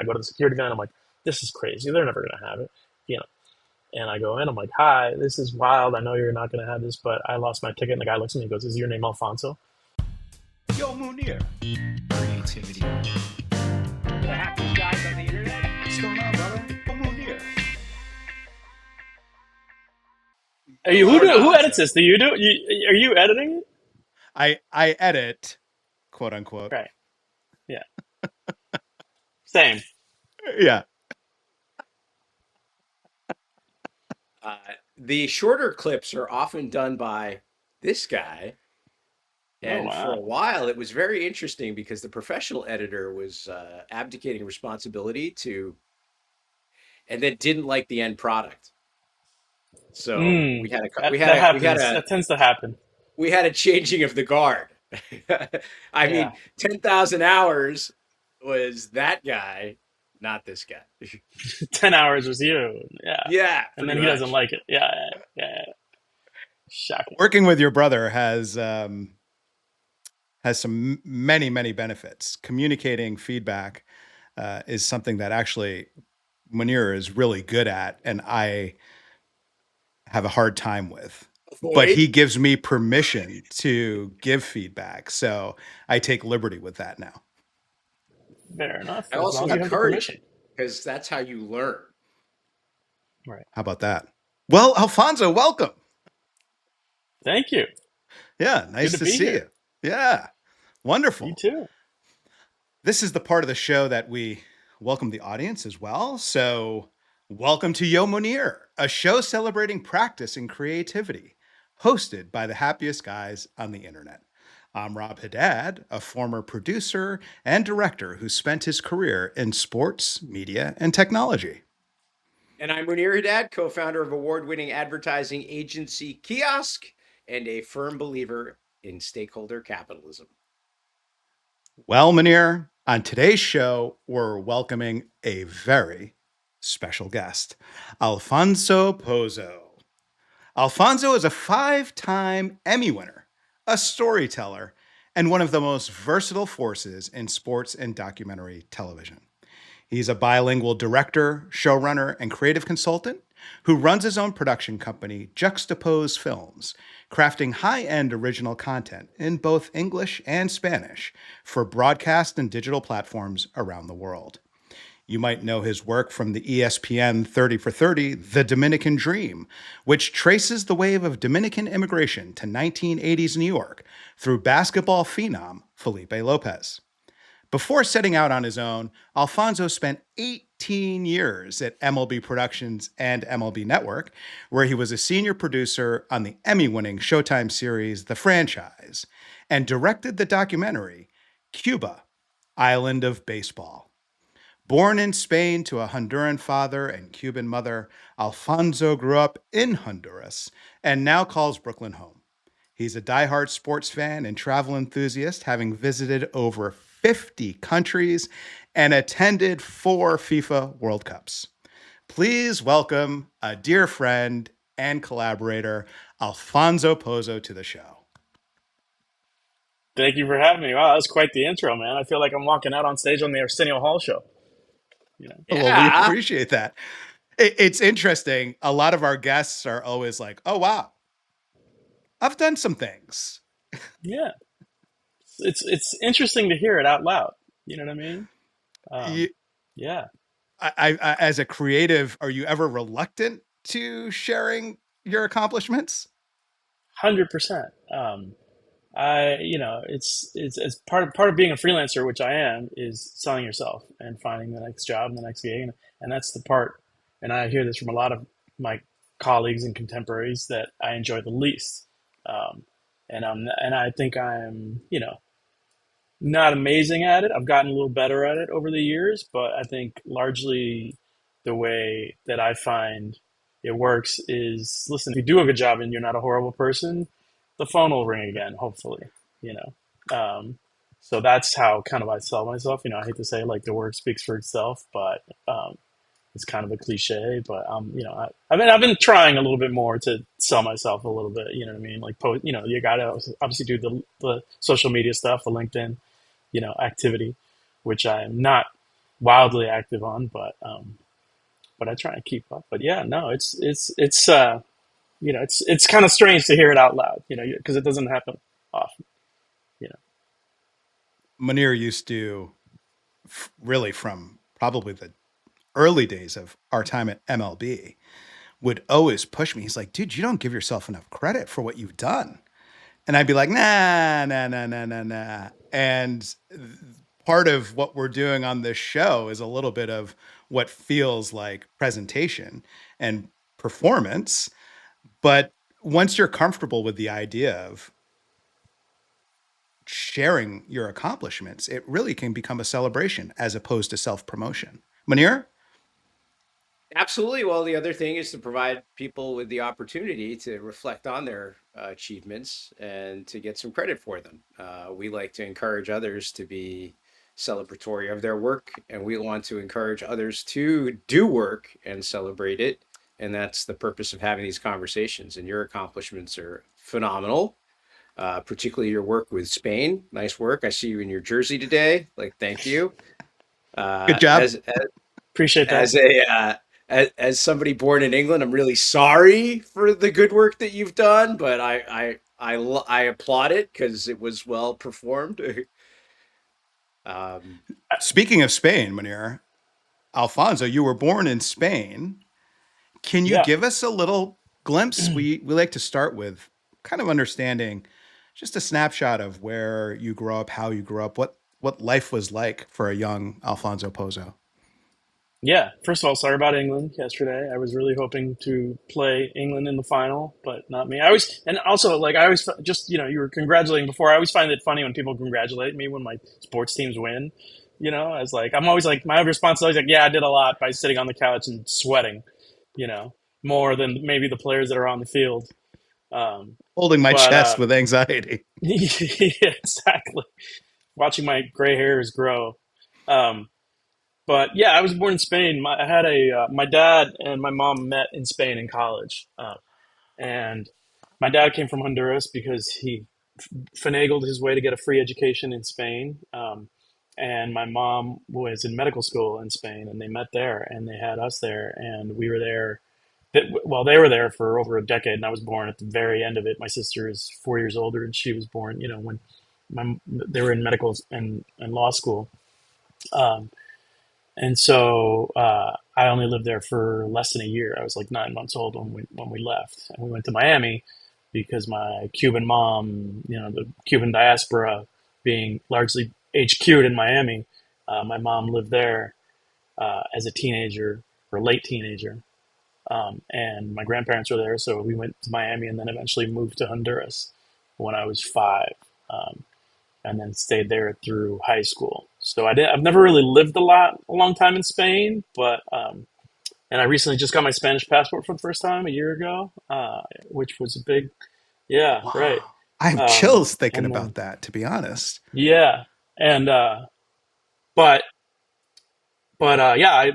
I go to the security guy and I'm like, this is crazy. They're never going to have it, you know. And I go in, I'm like, hi, this is wild. I know you're not going to have this, but I lost my ticket. And the guy looks at me and goes, is your name Alfonso? Yo Munir. Creativity. The happiest guys on the internet. What's going on, brother? Yo Munir. Who edits this? Do you do? Are you editing it? I edit, quote unquote. Right. Yeah. Same. Yeah. The shorter clips are often done by this guy. And wow. for a while, it was very interesting because the professional editor was abdicating responsibility and then didn't like the end product. So that tends to happen. We had a changing of the guard. I mean, 10,000 hours was that guy, not this guy. 10 hours was you. Yeah. Yeah. And then he doesn't like it. Yeah. Shocking. Working with your brother has some many benefits. Communicating feedback is something that actually Munir is really good at, and I have a hard time with. But he gives me permission to give feedback, so I take liberty with that now. Fair enough. I also encourage it because that's how you learn. Right. How about that? Well, Alfonso, welcome. Thank you. Yeah, nice to see you. Yeah, wonderful. You too. This is the part of the show that we welcome the audience as well. So welcome to Yo Munir, a show celebrating practice and creativity, hosted by the happiest guys on the internet. I'm Rob Haddad, a former producer and director who spent his career in sports, media, and technology. And I'm Munir Haddad, co-founder of award-winning advertising agency Kiosk and a firm believer in stakeholder capitalism. Well, Munir, on today's show, we're welcoming a very special guest, Alfonso Pozzo. Alfonso is a 5-time Emmy winner, a storyteller, and one of the most versatile forces in sports and documentary television. He's a bilingual director, showrunner, and creative consultant who runs his own production company, Juxtapozz Films, crafting high-end original content in both English and Spanish for broadcast and digital platforms around the world. You might know his work from the ESPN 30 for 30, The Dominican Dream, which traces the wave of Dominican immigration to 1980s New York through basketball phenom Felipe Lopez. Before setting out on his own, Alfonso spent 18 years at MLB Productions and MLB Network, where he was a senior producer on the Emmy-winning Showtime series The Franchise, and directed the documentary Cuba, Island of Baseball. Born in Spain to a Honduran father and Cuban mother, Alfonso grew up in Honduras and now calls Brooklyn home. He's a diehard sports fan and travel enthusiast, having visited over 50 countries and attended 4 FIFA World Cups. Please welcome a dear friend and collaborator, Alfonso Pozzo, to the show. Thank you for having me. Wow, that was quite the intro, man. I feel like I'm walking out on stage on the Arsenio Hall show. You know? Yeah. Well, we appreciate that. It's interesting. A lot of our guests are always like, oh, wow, I've done some things. Yeah. It's interesting to hear it out loud. You know what I mean? Yeah. I as a creative, are you ever reluctant to sharing your accomplishments? 100%. It's part of being a freelancer, which I am, is selling yourself and finding the next job and the next gig, and that's the part. And I hear this from a lot of my colleagues and contemporaries that I enjoy the least. And I think I'm, not amazing at it. I've gotten a little better at it over the years, but I think largely the way that I find it works is, listen, if you do a good job and you're not a horrible person, the phone will ring again, hopefully, So that's how kind of I sell myself. I hate to say like the work speaks for itself, but it's kind of a cliche. But I've been trying a little bit more to sell myself a little bit. You know what I mean? Like you got to obviously do the social media stuff, the LinkedIn, activity, which I'm not wildly active on, but I try and keep up. But yeah, no, it's it's kind of strange to hear it out loud, because it doesn't happen often. You know. Munir used to really from probably the early days of our time at MLB would always push me. He's like, dude, you don't give yourself enough credit for what you've done. And I'd be like, nah, nah, nah, nah, nah, nah. And part of what we're doing on this show is a little bit of what feels like presentation and performance. But once you're comfortable with the idea of sharing your accomplishments, it really can become a celebration as opposed to self-promotion. Munir? Absolutely. Well, the other thing is to provide people with the opportunity to reflect on their achievements and to get some credit for them. We like to encourage others to be celebratory of their work, and we want to encourage others to do work and celebrate it. And that's the purpose of having these conversations. And your accomplishments are phenomenal, particularly your work with Spain. Nice work. I see you in your jersey today. Like, thank you. Good job. Appreciate that. As a as somebody born in England, I'm really sorry for the good work that you've done, but I applaud it because it was well performed. um, Speaking of Spain, Munir, Alfonso, you were born in Spain. Can you Yeah. give us a little glimpse? We like to start with kind of understanding just a snapshot of where you grew up, how you grew up, what life was like for a young Alfonso Pozzo. Yeah. First of all, sorry about England yesterday. I was really hoping to play England in the final, but not me. And also, like, I always just, you were congratulating before. I always find it funny when people congratulate me when my sports teams win. I was like, I'm always like, my response is always like, yeah, I did a lot by sitting on the couch and sweating, you know, more than maybe the players that are on the field. Um, Holding my but chest with anxiety. yeah, exactly. Watching my gray hairs grow. Um, but yeah, I was born in Spain. I had my dad and my mom met in Spain in college, and my dad came from Honduras because he finagled his way to get a free education in Spain. And my mom was in medical school in Spain, and they met there, and they had us there, and we were there. Well, they were there for over a decade, and I was born at the very end of it. My sister is 4 years older, and she was born, when they were in medical and law school. Um, and so I only lived there for less than a year. I was like 9 months old when we left, and we went to Miami because my Cuban mom, the Cuban diaspora being largely HQ'd in Miami, my mom lived there as a teenager or late teenager, and my grandparents were there. So we went to Miami and then eventually moved to Honduras when I was 5. Um, and then stayed there through high school. So I've never really lived a long time in Spain, but and I recently just got my Spanish passport for the first time a year ago, which was a big, yeah, right. Wow. I have chills thinking And about then that, to be honest. yeah, and but yeah, I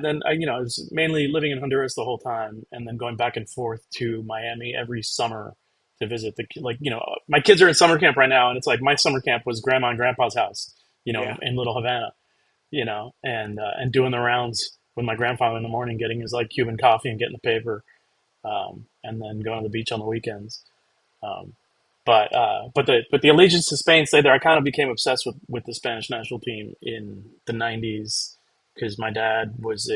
was mainly living in Honduras the whole time, and then going back and forth to Miami every summer to visit my kids are in summer camp right now, and it's like my summer camp was grandma and grandpa's house, yeah. in Little Havana, and doing the rounds with my grandfather in the morning, getting his like Cuban coffee and getting the paper, and then going to the beach on the weekends. Um, but the allegiance to Spain stayed there. I kind of became obsessed with the Spanish national team in the '90s because my dad was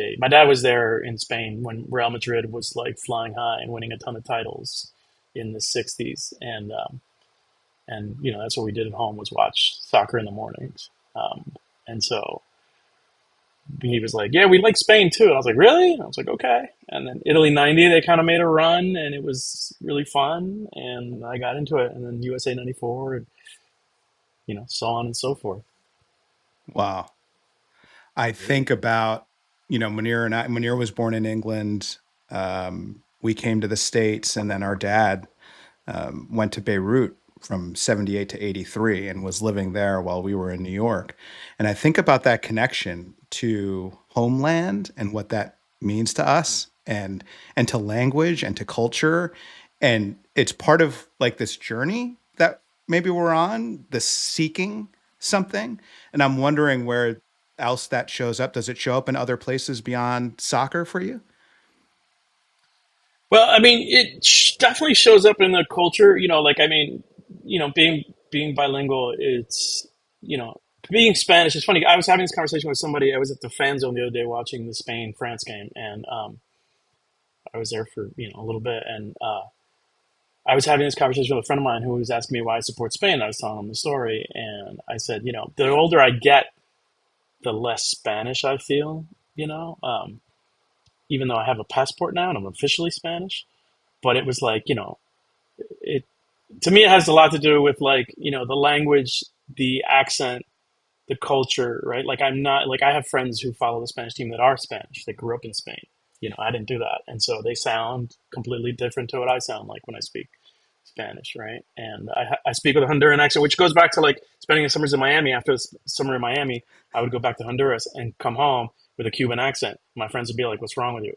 there in Spain when Real Madrid was like flying high and winning a ton of titles in the '60s, and that's what we did at home was watch soccer in the mornings, and so he was like, "Yeah, we like Spain too." And I was like, "Really?" And I was like, "Okay." And then Italy '90, they kind of made a run, and it was really fun, and I got into it. And then USA '94, and so on and so forth. Wow. I Great. think about, Munir was born in England. We came to the States, and then our dad went to Beirut from 78 to 83 and was living there while we were in New York. And I think about that connection to homeland and what that means to us and to language and to culture. And it's part of like this journey that maybe we're on, the seeking something. And I'm wondering where else that shows up? Does it show up in other places beyond soccer for you? Well, I mean, it definitely shows up in the culture. Like I mean, being bilingual, it's being Spanish. It's funny. I was having this conversation with somebody. I was at the fan zone the other day watching the Spain France game, and I was there for a little bit, and I was having this conversation with a friend of mine who was asking me why I support Spain. I was telling him the story, and I said, the older I get, the less Spanish I feel. You know, even though I have a passport now and I'm officially Spanish, but it was like it to me it has a lot to do with like the language, the accent, the culture, right? Like I'm not like I have friends who follow the Spanish team that are Spanish, that grew up in Spain. I didn't do that, and so they sound completely different to what I sound like when I speak Spanish, right? And I speak with a Honduran accent, which goes back to like spending the summers in Miami. After the summer in Miami, I would go back to Honduras and come home with a Cuban accent. My friends would be like, "What's wrong with you?"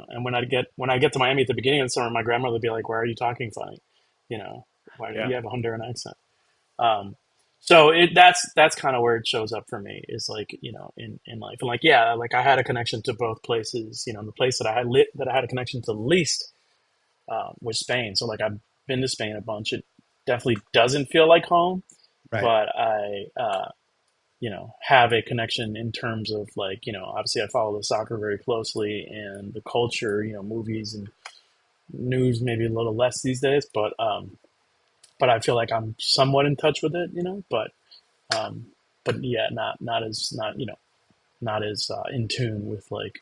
And when I get to Miami at the beginning of the summer, my grandmother would be like, "Why are you talking funny? Why do Yeah. you have a Honduran accent?" Um, so that's kind of where it shows up for me is like in life, and like yeah, like I had a connection to both places. The place that I had a connection to the least was Spain. So like I've been to Spain a bunch. It definitely doesn't feel like home, Right. but I have a connection in terms of like obviously I follow the soccer very closely and the culture. Movies and news maybe a little less these days, but I feel like I'm somewhat in touch with it. Um, but yeah, not as in tune with like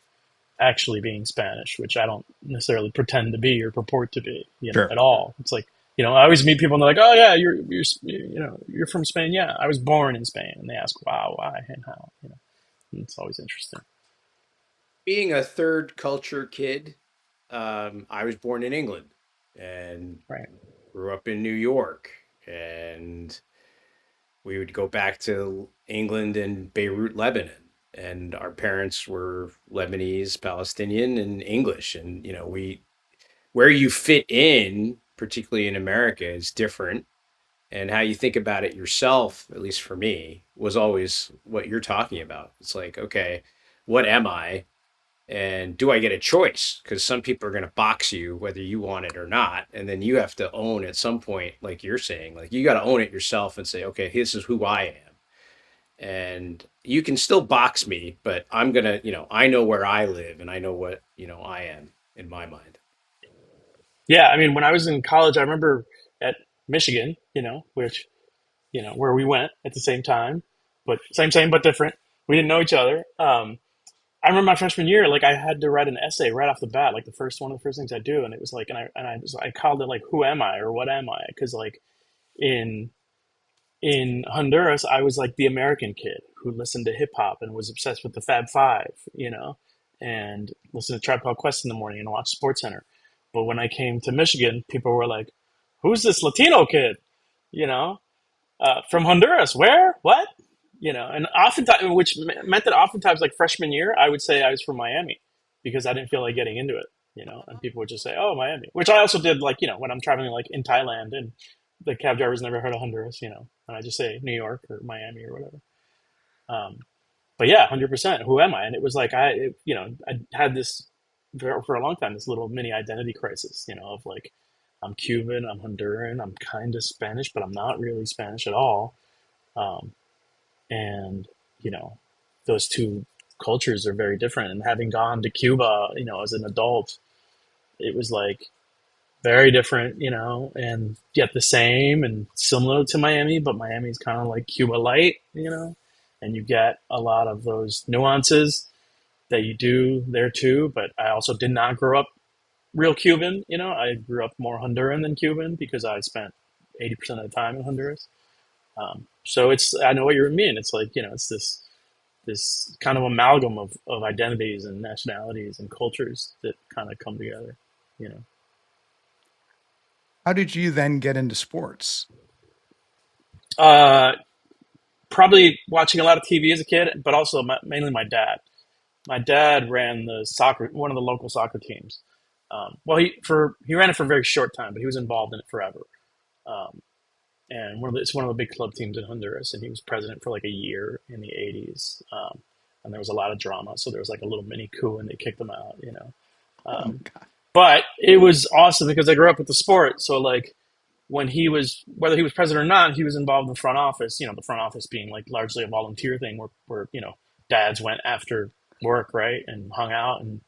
actually being Spanish, which I don't necessarily pretend to be or purport to be, Sure. at all. It's like, I always meet people and they're like, "Oh yeah, you're from Spain." Yeah, I was born in Spain, and they ask, "Wow, why and how?" And it's always interesting. Being a third culture kid, I was born in England and Right. grew up in New York. And we would go back to England and Beirut, Lebanon. And our parents were Lebanese, Palestinian, and English. And, where you fit in, particularly in America, is different. And how you think about it yourself, at least for me, was always what you're talking about. It's like, okay, what am I? And do I get a choice? Because some people are going to box you whether you want it or not. And then you have to own at some point, like you're saying, like you got to own it yourself and say, okay, this is who I am. And you can still box me, but I'm going to, I know where I live and I know what, I am in my mind. Yeah, I mean, when I was in college, I remember at Michigan, which where we went at the same time, but same but different. We didn't know each other. I remember my freshman year, like I had to write an essay right off the bat, like the first one of the first things I do, and it was like, I called it like, "Who am I?" or "What am I?" Because like in in Honduras, I was like the American kid who listened to hip hop and was obsessed with the Fab Five, and listened to Tribe Called Quest in the morning and watched Sports Center. But when I came to Michigan, people were like, "Who's this Latino kid?" You know, from Honduras. Where? What? And oftentimes, which meant that oftentimes, like freshman year, I would say I was from Miami because I didn't feel like getting into it. And people would just say, "Oh, Miami," which I also did, like when I'm traveling like in Thailand and the cab driver's never heard of Honduras, and I just say New York or Miami or whatever. Um, but yeah, 100%. Who am I? And it was like I had this for a long time, this little mini identity crisis, of like I'm Cuban, I'm Honduran, I'm kind of Spanish, but I'm not really Spanish at all. Um, and you know those two cultures are very different, and having gone to Cuba as an adult, it was like very different, and yet the same and similar to Miami, but Miami's kind of like Cuba light, and you get a lot of those nuances that you do there too. But I also did not grow up real Cuban. I grew up more Honduran than Cuban because I spent 80% of the time in Honduras. So I know what you mean. It's like, it's this kind of amalgam of identities and nationalities and cultures that kind of come together, you know. How did you then get into sports? Uh, Probably watching a lot of TV as a kid, but also mainly my dad. My dad ran one of the local soccer teams. Well, he ran it for a very short time, but he was involved in it forever. Um, and it's one of the big club teams in Honduras, and he was president for like a year in the '80s, and there was a lot of drama, so there was like a little mini coup, and they kicked him out, you know. Oh my Um, God. but it was awesome because I grew up with the sport, so like when he was, whether he was president or not, he was involved in the front office. You know, the front office being like largely a volunteer thing, where you know dads went after work, right, and hung out and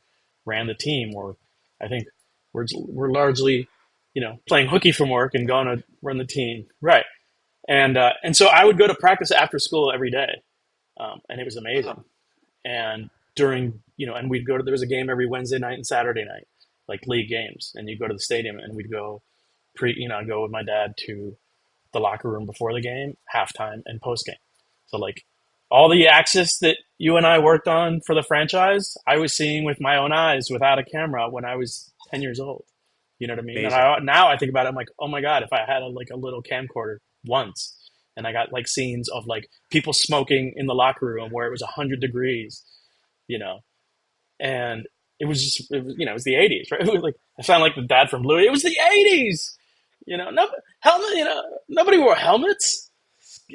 ran the team. Or I think we're largely, you know, playing hooky from work and going to run the team, right? And so I would go to practice after school every day, and it was amazing. Wow. And during, you know, and we'd go to, there was a game every Wednesday night and Saturday night, like league games, and you'd go to the stadium, and we'd go you know, I'd go with my dad to the locker room before the game, halftime, and post game. So like all the access that you and I worked on for the franchise, I was seeing with my own eyes without a camera when I was 10 years old. You know what I mean? And Amazing. now I think about it, I'm like, oh my God, if I had like a little camcorder once, and I got like scenes of like people smoking in the locker room where it was 100 degrees, you know, and it was just, it was, you know, it was the '80s, right? It was like, I sound like the dad from Louis. It was the '80s, you know. No helmet, you know, nobody wore helmets,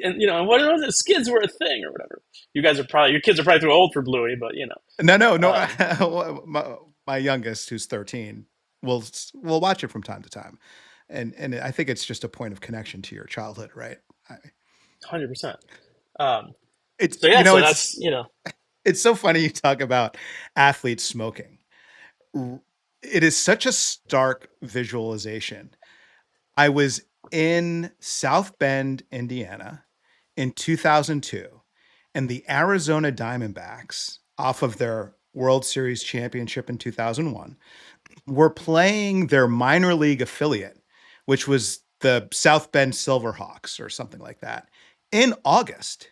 and you know, what was it? Skids were a thing or whatever. You guys are probably, your kids are probably too old for Bluey, but you know, No, no, um, no. My youngest, who's 13, will watch it from time to time, and I think it's just a point of connection to your childhood, right? I, 100%. Um, it's so you yeah, know so it's that's, you know, it's so funny you talk about athletes smoking. It is such a stark visualization. I was in South Bend, Indiana in 2002, and the Arizona Diamondbacks, off of their World Series championship in 2001, were playing their minor league affiliate, which was the South Bend Silverhawks or something like that, in August.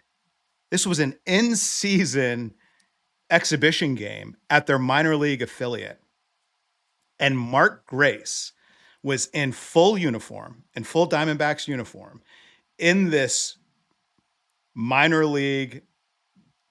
This was an in season exhibition game at their minor league affiliate. And Mark Grace was in full uniform, in full Diamondbacks uniform, in this minor league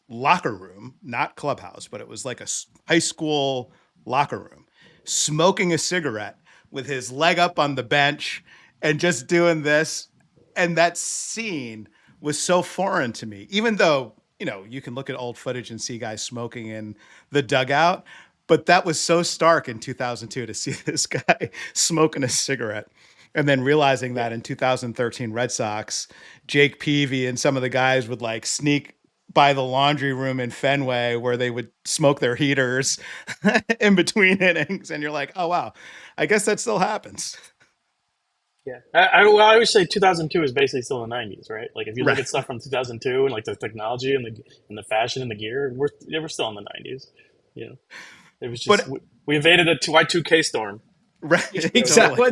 locker room, not clubhouse, but it was like a high school locker room, smoking a cigarette with his leg up on the bench and just doing this. And that scene was so foreign to me, even though, you know, you can look at old footage and see guys smoking in the dugout. But that was so stark in 2002 to see this guy smoking a cigarette. And then realizing yeah. that in 2013 Red Sox, Jake Peavy and some of the guys would like sneak by the laundry room in Fenway where they would smoke their heaters in between innings. And you're like, oh, wow, I guess that still happens. Yeah, well, I always say 2002 is basically still the '90s, right? Like if you look Right. at stuff from 2002 and like the technology and the fashion and the gear, we're still in the '90s. You know, it was just But we evaded the Y2K storm. right, You know, exactly.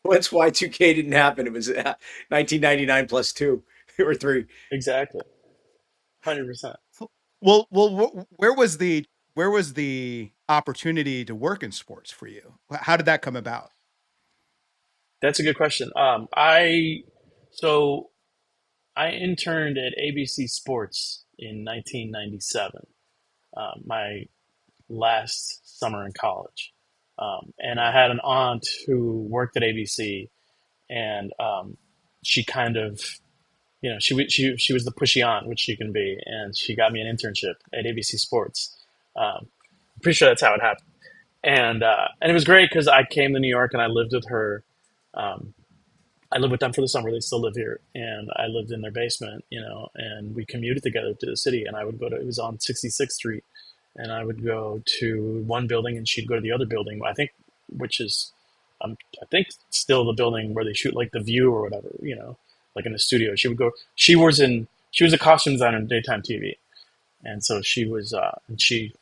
once Y2K didn't happen, it was 1999 plus two or three. Exactly, 100%. Where was the opportunity to work in sports for you? How did that come about? That's a good question. So I interned at ABC Sports in 1997, my last summer in college, and I had an aunt who worked at ABC, and she kind of, you know, she was the pushy aunt, which she can be, and she got me an internship at ABC Sports. I'm pretty sure that's how it happened, and it was great because I came to New York and I lived with her. Um, I lived with them for the summer. They still live here, and I lived in their basement, you know, and we commuted together to the city. And I would go to, it was on 66th Street, and I would go to one building, and she'd go to the other building. I think, which is, I think still the building where they shoot like The View or whatever, you know, like in the studio. She would go. She was a costume designer in daytime TV, and so she was. And she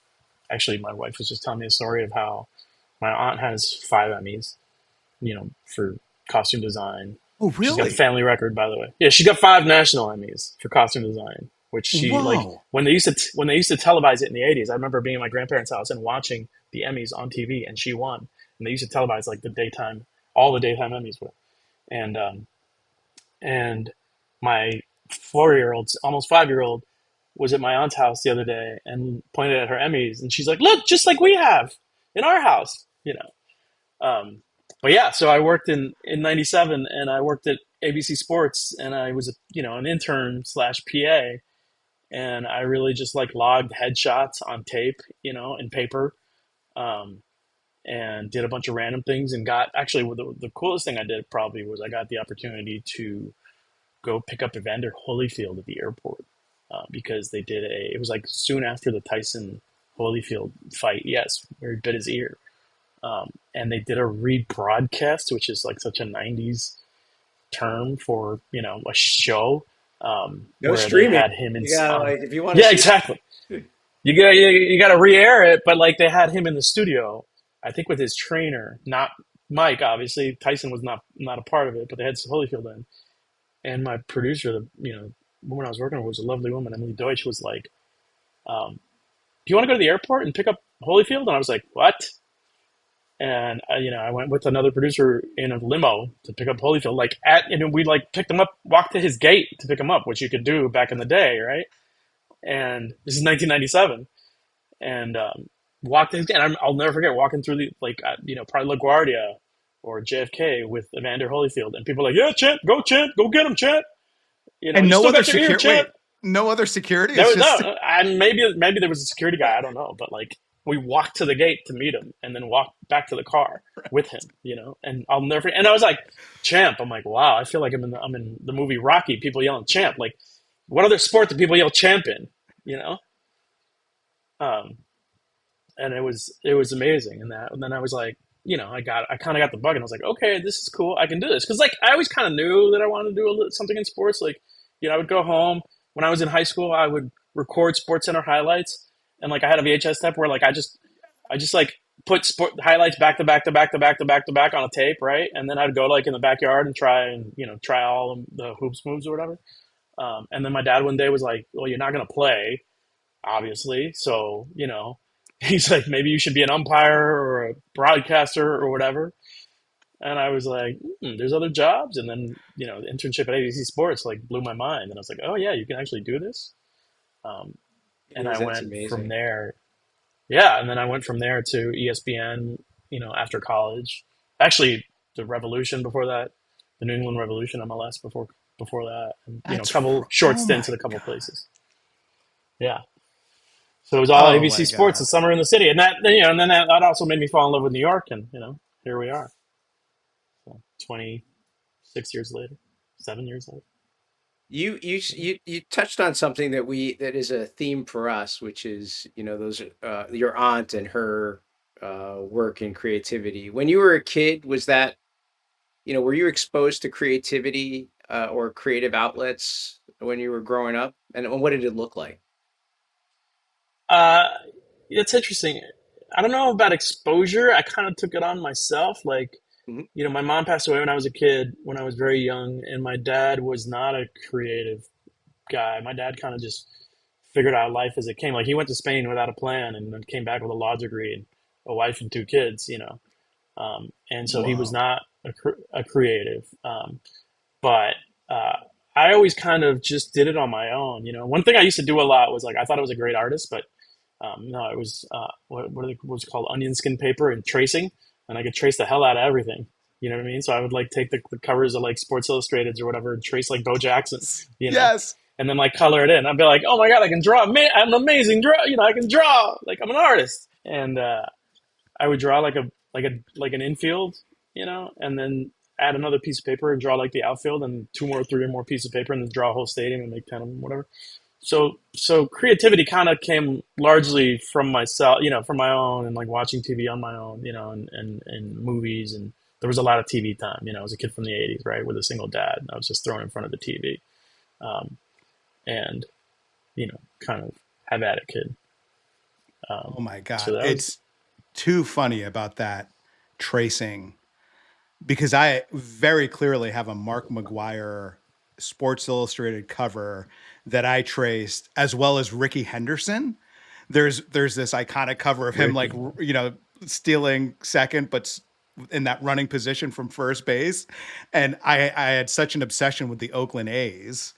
actually, my wife was just telling me a story of how my aunt has 5 Emmys, you know, for costume design. Oh, She's got a really? family record, by the way. Yeah, she got 5 national Emmys for costume design, which she like Whoa. when they used to televise it in the '80s. I remember being at my grandparents' house and watching the Emmys on TV, and she won. And they used to televise like the daytime, all the daytime Emmys were. And and my 4 year old, almost 5 year old, was at my aunt's house the other day and pointed at her Emmys, and she's like, "Look, just like we have in our house," you know. But yeah, so I worked in '97, and I worked at ABC Sports, and I was an intern slash PA, and I really just like logged headshots on tape, and paper, um, and did a bunch of random things, and got actually the coolest thing I did probably was I got the opportunity to go pick up Evander Holyfield at the airport, because they did it was like soon after the Tyson Holyfield fight, yes, where he bit his ear. And they did a rebroadcast, which is like such a 90s term for, a show, No where they streaming. had him in, You gotta like if you want to yeah, see. exactly. You got to re-air it, but like they had him in the studio, I think with his trainer, not Mike, obviously. Tyson was not a part of it, but they had Holyfield in. And my producer, the woman I was working with was a lovely woman, Emily Deutsch, was like, do you want to go to the airport and pick up Holyfield? And I was like, what? And I went with another producer in a limo to pick up Holyfield. And we like picked him up, walked to his gate to pick him up, which you could do back in the day, right? And this is 1997, and walked in, and I'll never forget walking through probably LaGuardia or JFK with Evander Holyfield, and people were like, yeah, Champ, go get him, Champ. And You no still other got your ear, security. Champ. Wait, no other security. There It's was just no, and maybe there was a security guy. I don't know, but like we walked to the gate to meet him, and then walked back to the car with him. And I'll never. And I was like, Champ. I'm like, wow. I feel like I'm in the movie Rocky. People yelling Champ. Like, what other sport do people yell Champ in? You know. Um, and it was amazing. And then I was like, I kind of got the bug, and I was like, okay, this is cool. I can do this because like I always kind of knew that I wanted to do something in sports. Like, I would go home when I was in high school. I would record Sports Center highlights, and like I had a VHS tape where like I just like put sport highlights back to back to back to back to back to back on a tape, right? And then I'd go like in the backyard and try all of the hoops moves or whatever. And then my dad one day was like, well, you're not gonna play, obviously, so he's like, maybe you should be an umpire or a broadcaster or whatever. And I was like, there's other jobs. And then, the internship at ABC Sports like blew my mind. And I was like, oh yeah, you can actually do this. Um, and I That's went from amazing. there. Yeah. And then I went from there to ESPN, after college. Actually, the Revolution before that, the New England Revolution MLS before that, and, a couple short oh stints my at a couple god. places. Yeah. So it was all Oh ABC my Sports, the god. summer in the city, and then that also made me fall in love with New York, and here we are. So 26 years later, 7 years later. You touched on something that is a theme for us, which is those your aunt and her work and creativity. When you were a kid, was that were you exposed to creativity or creative outlets when you were growing up, and what did it look like? Uh, it's interesting. I don't know about exposure. I kind of took it on myself. Like, Hmm. my mom passed away when I was a kid, when I was very young, and my dad was not a creative guy. My dad kind of just figured out life as it came. Like, he went to Spain without a plan and then came back with a law degree and a wife and two kids. And so he was Whoa. not a creative. But I always kind of just did it on my own. One thing I used to do a lot was like I thought I was a great artist, but no, it was what was it called, onion skin paper and tracing, and I could trace the hell out of everything. You know what I mean? So I would like take the covers of like Sports Illustrateds or whatever and trace like Bo Jackson, you know, Yes. and then like color it in. I'd be like, oh my god, I can draw! Man, I'm an amazing draw. I can draw. Like I'm an artist, and I would draw like an infield, and then add another piece of paper and draw like the outfield and two more, three or more pieces of paper and then draw a whole stadium and make 10 of them, whatever. So creativity kind of came largely from myself, from my own and like watching TV on my own, and movies. And there was a lot of TV time. I was a kid from the 80s, right, with a single dad. And I was just thrown in front of the TV, and, kind of have at it, kid. Oh my So god. that was, It's too funny about that tracing because I very clearly have a Mark McGuire Sports Illustrated cover that I traced, as well as Ricky Henderson. There's this iconic cover of him like Ricky. stealing second, but in that running position from first base. And I had such an obsession with the Oakland A's,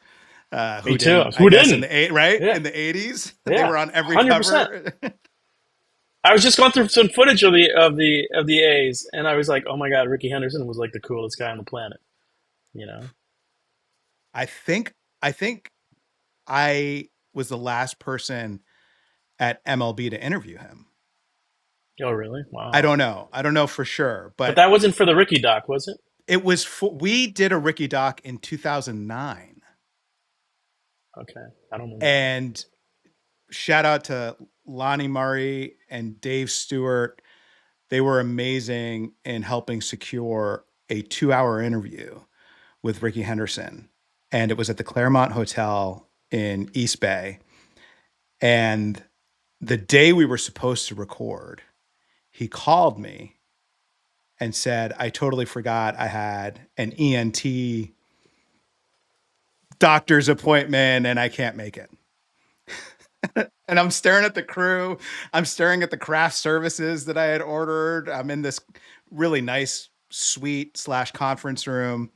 Me who too. didn't, I Who guess, in didn't? the eight, right Yeah. in the '80s, they Yeah. were on every 100%. cover. I was just going through some footage of the A's, and I was like, "Oh my God, Ricky Henderson was like the coolest guy on the planet," you know. I think I think I was the last person at MLB to interview him. Oh, really? I Wow. don't know. I don't know for sure, But but that wasn't for the Ricky doc, was it? it was we did a Ricky doc in 2009. Okay, I don't remember that one. And shout out to Lonnie Murray and Dave Stewart. They were amazing in helping secure a 2-hour interview with Ricky Henderson. And it was at the Claremont Hotel in East Bay. And the day we were supposed to record, he called me and said, I totally forgot I had an ENT doctor's appointment and I can't make it. And I'm staring at the crew. I'm staring at the craft services that I had ordered. I'm in this really nice suite / conference room.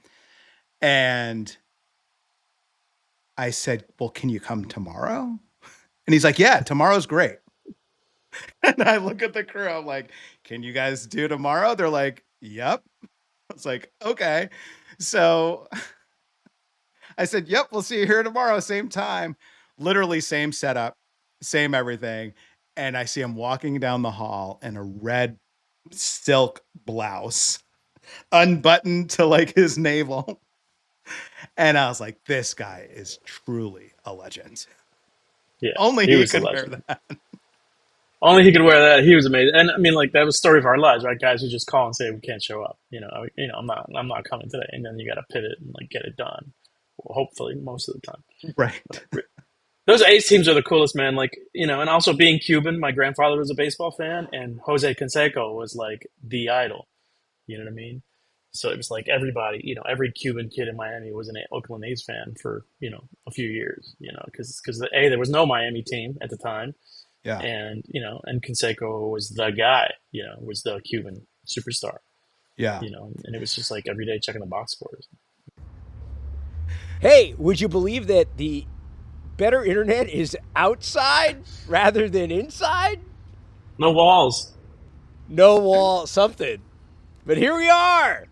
And I said, well, can you come tomorrow? And he's like, yeah, tomorrow's great. And I look at the crew. I'm like, can you guys do tomorrow? They're like, yep. I was like, okay. So I said, yep, we'll see you here tomorrow, same time. Literally same setup, same everything. And I see him walking down the hall in a red silk blouse, unbuttoned to like his navel. And I was like, this guy is truly a legend. Yeah, Only he he was a could wear legend. that. Only he could wear that. He was amazing, and I mean, like that was story of our lives, right? Guys who just call and say we can't show up. I'm not coming today, and then you got to pivot and like get it done. Well, hopefully, most of the time. Right. Those A's teams are the coolest, man. Like, and also being Cuban, my grandfather was a baseball fan, and Jose Canseco was like the idol. You know what I mean? So it was like everybody, every Cuban kid in Miami was an Oakland A's fan for, a few years, because there was no Miami team at the time. Yeah. And, and Canseco was the guy, was the Cuban superstar, Yeah. and it was just like every day checking the box scores. Hey, would you believe that the better internet is outside rather than inside? No walls. No wall, something. But here we are.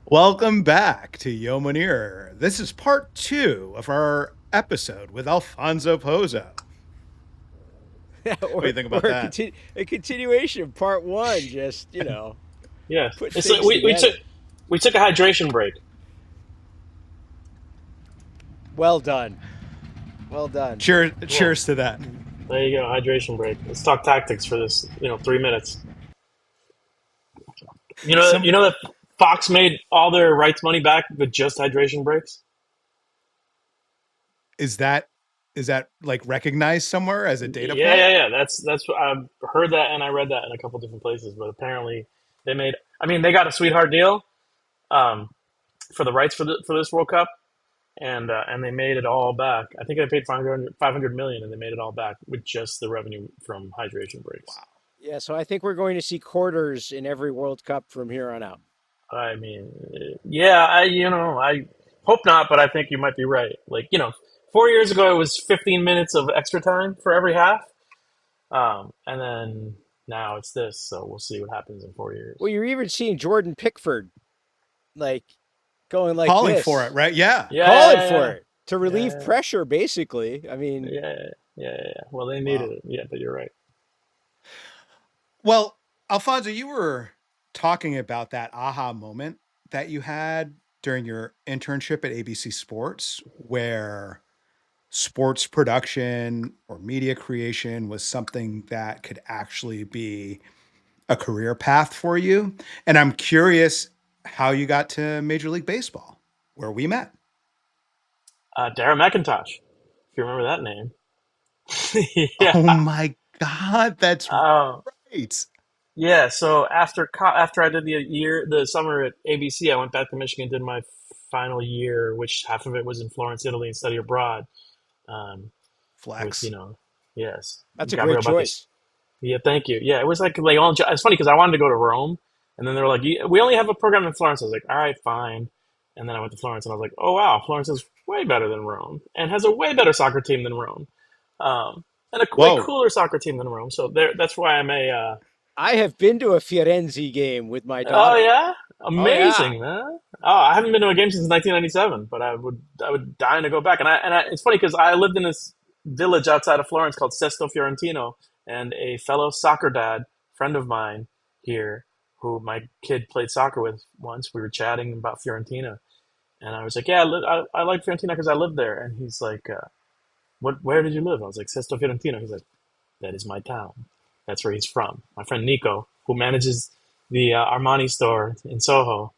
Welcome back to Yo Munir. This is part 2 of our episode with Alfonso Pozzo. What do you think about that? A continuation of part 1, just, Yeah. put It's things like together. we took a hydration break. Well done. Well done. Cheers to that. There you go, hydration break. Let's talk tactics for this, 3 minutes. You know that Fox made all their rights money back with just hydration breaks? Is that like recognized somewhere as a data point? Yeah. That's what I've heard that, and I read that in a couple different places. But apparently, they got a sweetheart deal, for the rights for this World Cup, and they made it all back. I think they paid 500 million, and they made it all back with just the revenue from hydration breaks. Wow. Yeah, so I think we're going to see quarters in every World Cup from here on out. I mean, yeah, I hope not, but I think you might be right. Like, 4 years ago, it was 15 minutes of extra time for every half. And then now it's this, so we'll see what happens in 4 years. Well, you're even seeing Jordan Pickford, going like calling this. for it, right? Yeah. Calling for it to relieve pressure, basically. I mean, yeah. Well, they needed it. Yeah, but you're right. Well, Alfonso, you were talking about that aha moment that you had during your internship at ABC Sports, where sports production or media creation was something that could actually be a career path for you. And I'm curious how you got to Major League Baseball, where we met. Darren McIntosh, if you remember that name. Yeah. Oh my God, that's right. Yeah, so after I did the summer at ABC, I went back to Michigan, did my final year, which half of it was in Florence, Italy, and study abroad. Flex. With, yes. That's a Gabriel great choice. Yeah, thank you. Yeah, it was like all. It's funny because I wanted to go to Rome, and then they were like, "We only have a program in Florence." I was like, "All right, fine." And then I went to Florence, and I was like, "Oh wow, Florence is way better than Rome, and has a way better soccer team than Rome, and a way cooler soccer team than Rome." So that's why I'm a. I have been to a Firenze game with my daughter. Oh yeah, Oh yeah, Amazing, man. Oh, I haven't been to a game since 1997, but I would dying to go back. And it's funny because I lived in this village outside of Florence called Sesto Fiorentino, and a fellow soccer dad friend of mine here, who my kid played soccer with once, we were chatting about Fiorentina, and I was like, "Yeah, I like Fiorentina because I lived there." And he's like, "What? Where did you live?" I was like, "Sesto Fiorentino." He's like, "That is my town. That's where he's from." My friend Nico, who manages the Armani store in Soho,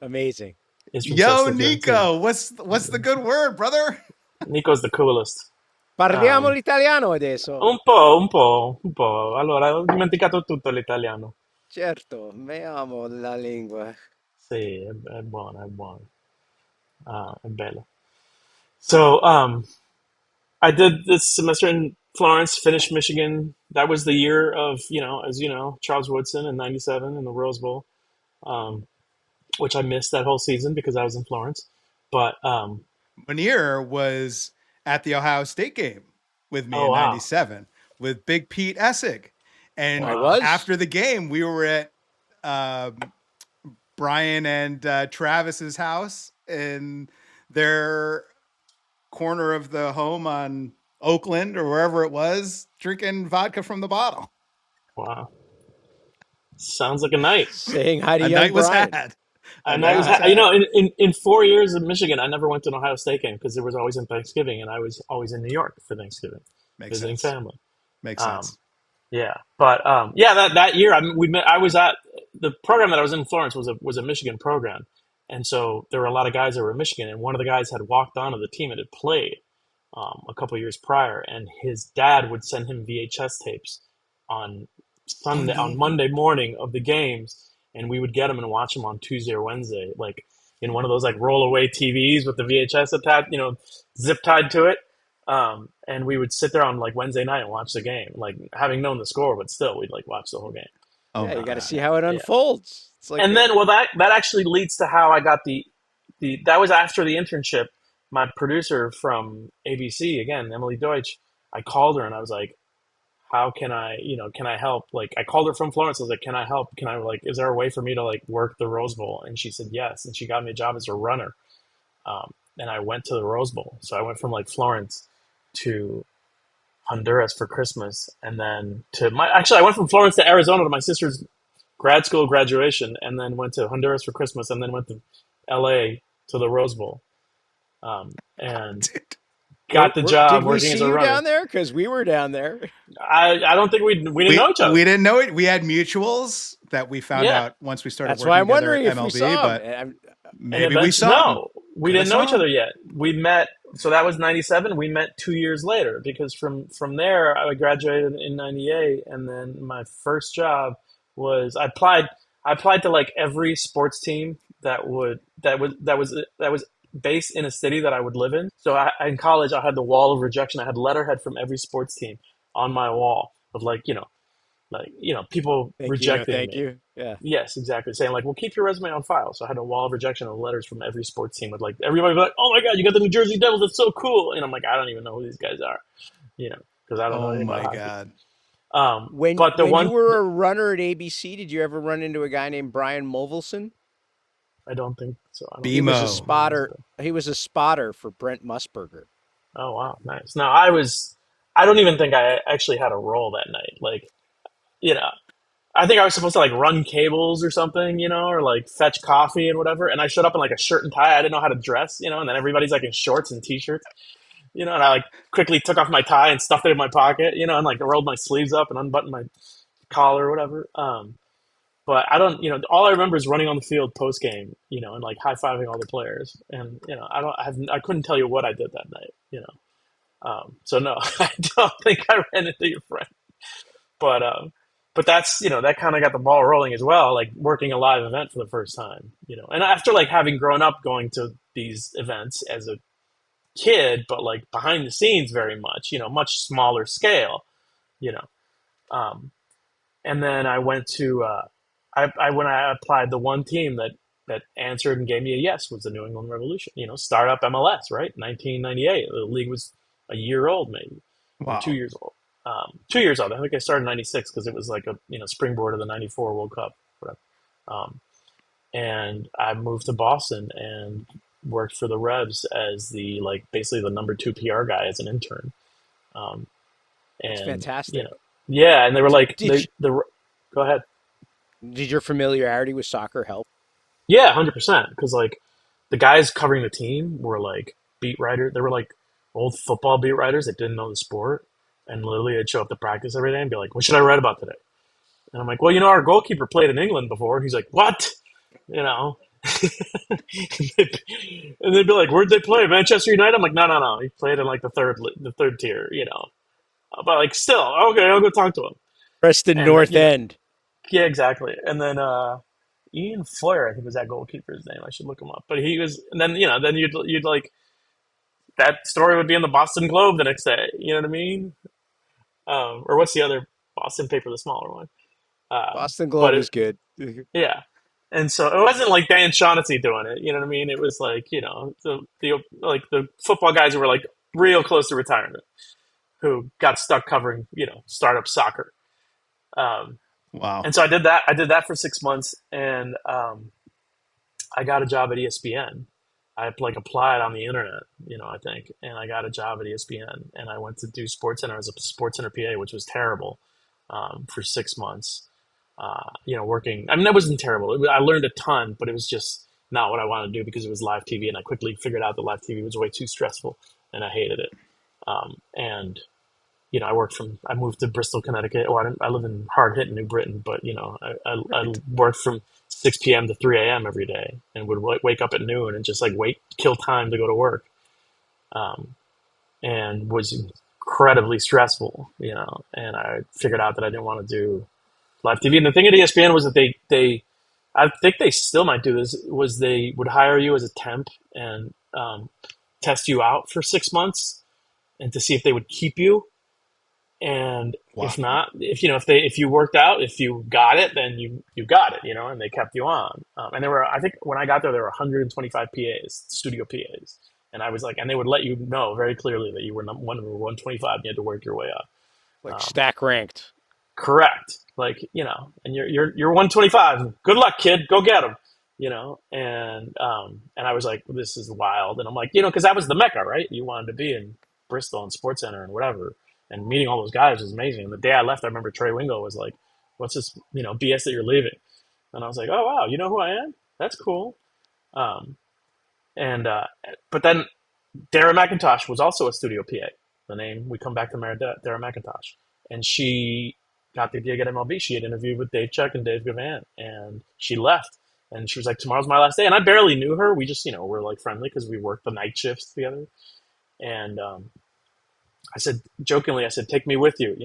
amazing. is from Yo, Sesto Fiorentino. Nico, what's the good word, brother? Nico's the coolest. Parliamo Um, l'italiano adesso. un po'. Allora, ho dimenticato tutto l'italiano. Certo, me amo la lingua. Sì, è buono, è buono. È bello. So, I did this semester in Florence, finished Michigan. That was the year of, as you know, Charles Woodson in '97 in the Rose Bowl, um, which I missed that whole season because I was in Florence. But, Munir was at the Ohio State game with me oh, in wow. '97 with Big Pete Essig, I and Wow. was. after the game, we were at um, Brian and Travis's house in their corner of the home on Oakland or wherever it was, drinking vodka from the bottle. Wow. Sounds like a night. Saying hi to A young night was Brian. had. A And I night was, was Yeah. had. in 4 years in Michigan, I never went to an Ohio State game because it was always in Thanksgiving, and I was always in New York for Thanksgiving, Makes visiting sense. family. Makes Um, sense. yeah, but yeah, that year, I mean, we met. I was at the program that I was in Florence was a Michigan program, and so there were a lot of guys that were in Michigan, and one of the guys had walked onto the team and had played a couple years prior, and his dad would send him VHS tapes on Oh Sunday on no. Monday morning of the games, and we would get them and watch them on Tuesday or Wednesday, like in one of those like rollaway TVs with the VHS attached, zip tied to it. And we would sit there on like Wednesday night and watch the game, like having known the score, but still we'd like watch the whole game. Oh Yeah, my you got to God. see how it Yeah. unfolds. It's like And then, well, that actually leads to how I got the that was after the internship. My producer from ABC, again, Emily Deutsch, I called her and I was like, how can I help? Like, I called her from Florence. I was like, can I help? Can I, like, is there a way for me to like work the Rose Bowl? And she said yes. And she got me a job as a runner. And I went to the Rose Bowl. So I went from like Florence to Honduras for Christmas. And then I went from Florence to Arizona to my sister's grad school graduation, and then went to Honduras for Christmas, and then went to LA to the Rose Bowl. And Dude. got the did job we working as see a you runner. down there? Because we were down there. I don't think we didn't know each other. We didn't know it. We had mutuals that we found Yeah. out once we started That's working why I'm together wondering at if we MLB, saw but him. maybe we saw him. No, we Coulda didn't know saw each him. other yet. We met, so that was '97. We met 2 years later because from there I graduated in '98, and then my first job was I applied to like every sports team that was based in a city that I would live in. So in college I had the wall of rejection. I had letterhead from every sports team on my wall of people Thank you, no rejecting thank me. you. Yeah. Yes, exactly. Saying like, "Well, keep your resume on file." So I had a wall of rejection of letters from every sports team with like everybody be like, "Oh my god, you got the New Jersey Devils! That's so cool!" And I'm like, I don't even know who these guys are, because I don't know Oh anything about my hockey. God. When But the when you one were a runner at ABC, did you ever run into a guy named Brian Movelson? I don't think so. I don't He think was BMO. a so. spotter. He was a spotter for Brent Musburger. Oh wow, nice. No, I was. I don't even think I actually had a role that night. Like, you know, I think I was supposed to like run cables or something, or like fetch coffee and whatever. And I showed up in like a shirt and tie. I didn't know how to dress, and then everybody's like in shorts and t-shirts, and I like quickly took off my tie and stuffed it in my pocket, and like rolled my sleeves up and unbuttoned my collar or whatever. But I don't, all I remember is running on the field post game, and like high fiving all the players. And, I couldn't tell you what I did that night. So no, I don't think I ran into your friend. But that's that kind of got the ball rolling as well, like working a live event for the first time, and after like having grown up going to these events as a kid, but like behind the scenes very much, much smaller scale, you know. Um, and then I went to when I applied, the one team that answered and gave me a yes was the New England Revolution, startup MLS, right? 1998. The league was a year old, maybe, or Wow. 2 years old. 2 years old. I think I started in '96 because it was like a springboard of the '94 World Cup. Whatever. Um, and I moved to Boston and worked for the Revs as the basically the number 2 PR guy as an intern. Um, That's and fantastic. yeah, and they were like Did go ahead. your familiarity with soccer help? Yeah, 100%. Because the guys covering the team were like beat writers. They were like old football beat writers that didn't know the sport, and literally they'd show up to practice every day and be like, "What should I write about today?" And I'm like, "Well, our goalkeeper played in England before." And he's like, "What?" You know. And they'd be like, "Where'd they play? Manchester United?" I'm like, "No, no, no. He played in the third tier." But still, okay, I'll go talk to him. Preston And North End. yeah, exactly. And then Ian Flair, I think was that goalkeeper's name. I should look him up. But he was, and then then you'd like that story would be in the Boston Globe the next day. You know what I mean? Or what's the other Boston paper, the smaller one? Boston But Globe is good. yeah. And so it wasn't like Dan Shaughnessy doing it. You know what I mean? It was like the football guys who were like real close to retirement, who got stuck covering startup soccer. Wow. And so I did that. I did that for 6 months, and I got a job at ESPN. I applied on the internet, I think, and I got a job at ESPN, and I went to do SportsCenter as a SportsCenter PA, which was terrible for 6 months. Working. I mean, that wasn't terrible. I learned a ton, but it was just not what I wanted to do because it was live TV, and I quickly figured out that live TV was way too stressful, and I hated it. And I moved to Bristol, Connecticut. I live in hard-hit New Britain, but I worked from 6 p.m. to 3 a.m. every day, and would wake up at noon and just kill time to go to work, and was incredibly stressful, And I figured out that I didn't want to do live TV. And the thing at ESPN was that I think they still might do this, was they would hire you as a temp and test you out for 6 months and to see if they would keep you. And Wow. if not, if you worked out, if you got it, then you got it, and they kept you on. And I think when I got there were 125 PAs, studio PAs, and I was and they would let you know very clearly that you were one of the 125. And you had to work your way up. Stack ranked. Correct. And you're 125. Good luck, kid. Go get them. And I was like, this is wild. And I'm like, because that was the mecca, right? You wanted to be in Bristol and SportsCenter and whatever. And meeting all those guys was amazing. And the day I left, I remember Trey Wingo was like, "What's this, BS that you're leaving?" And I was like, "Oh wow, you know who I am? That's cool." But then Dara McIntosh was also a studio PA. The name we come back to Dara McIntosh, and she got the gig at MLB. She had interviewed with Dave Check and Dave Gavan, and she left. And she was like, "Tomorrow's my last day." And I barely knew her. We just we're friendly because we worked the night shifts together. And I said, jokingly, "Take me with you,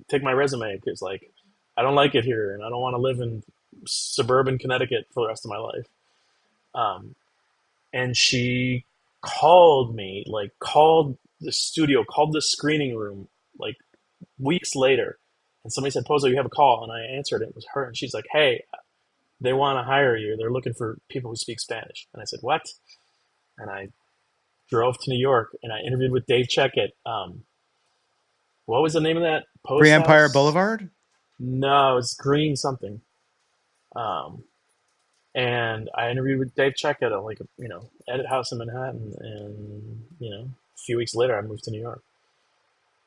take my resume, because I don't like it here, and I don't want to live in suburban Connecticut for the rest of my life." And she called me, called the studio, called the screening room, weeks later, and somebody said, "Pozzo, you have a call," and I answered it. It was her, and she's like, "Hey, they want to hire you. They're looking for people who speak Spanish." And I said, "What?" And I drove to New York, and I interviewed with Dave Check at what was the name of that post Free Empire house? Boulevard? No, it's Green something. And I interviewed with Dave Check at a edit house in Manhattan, and a few weeks later I moved to New York,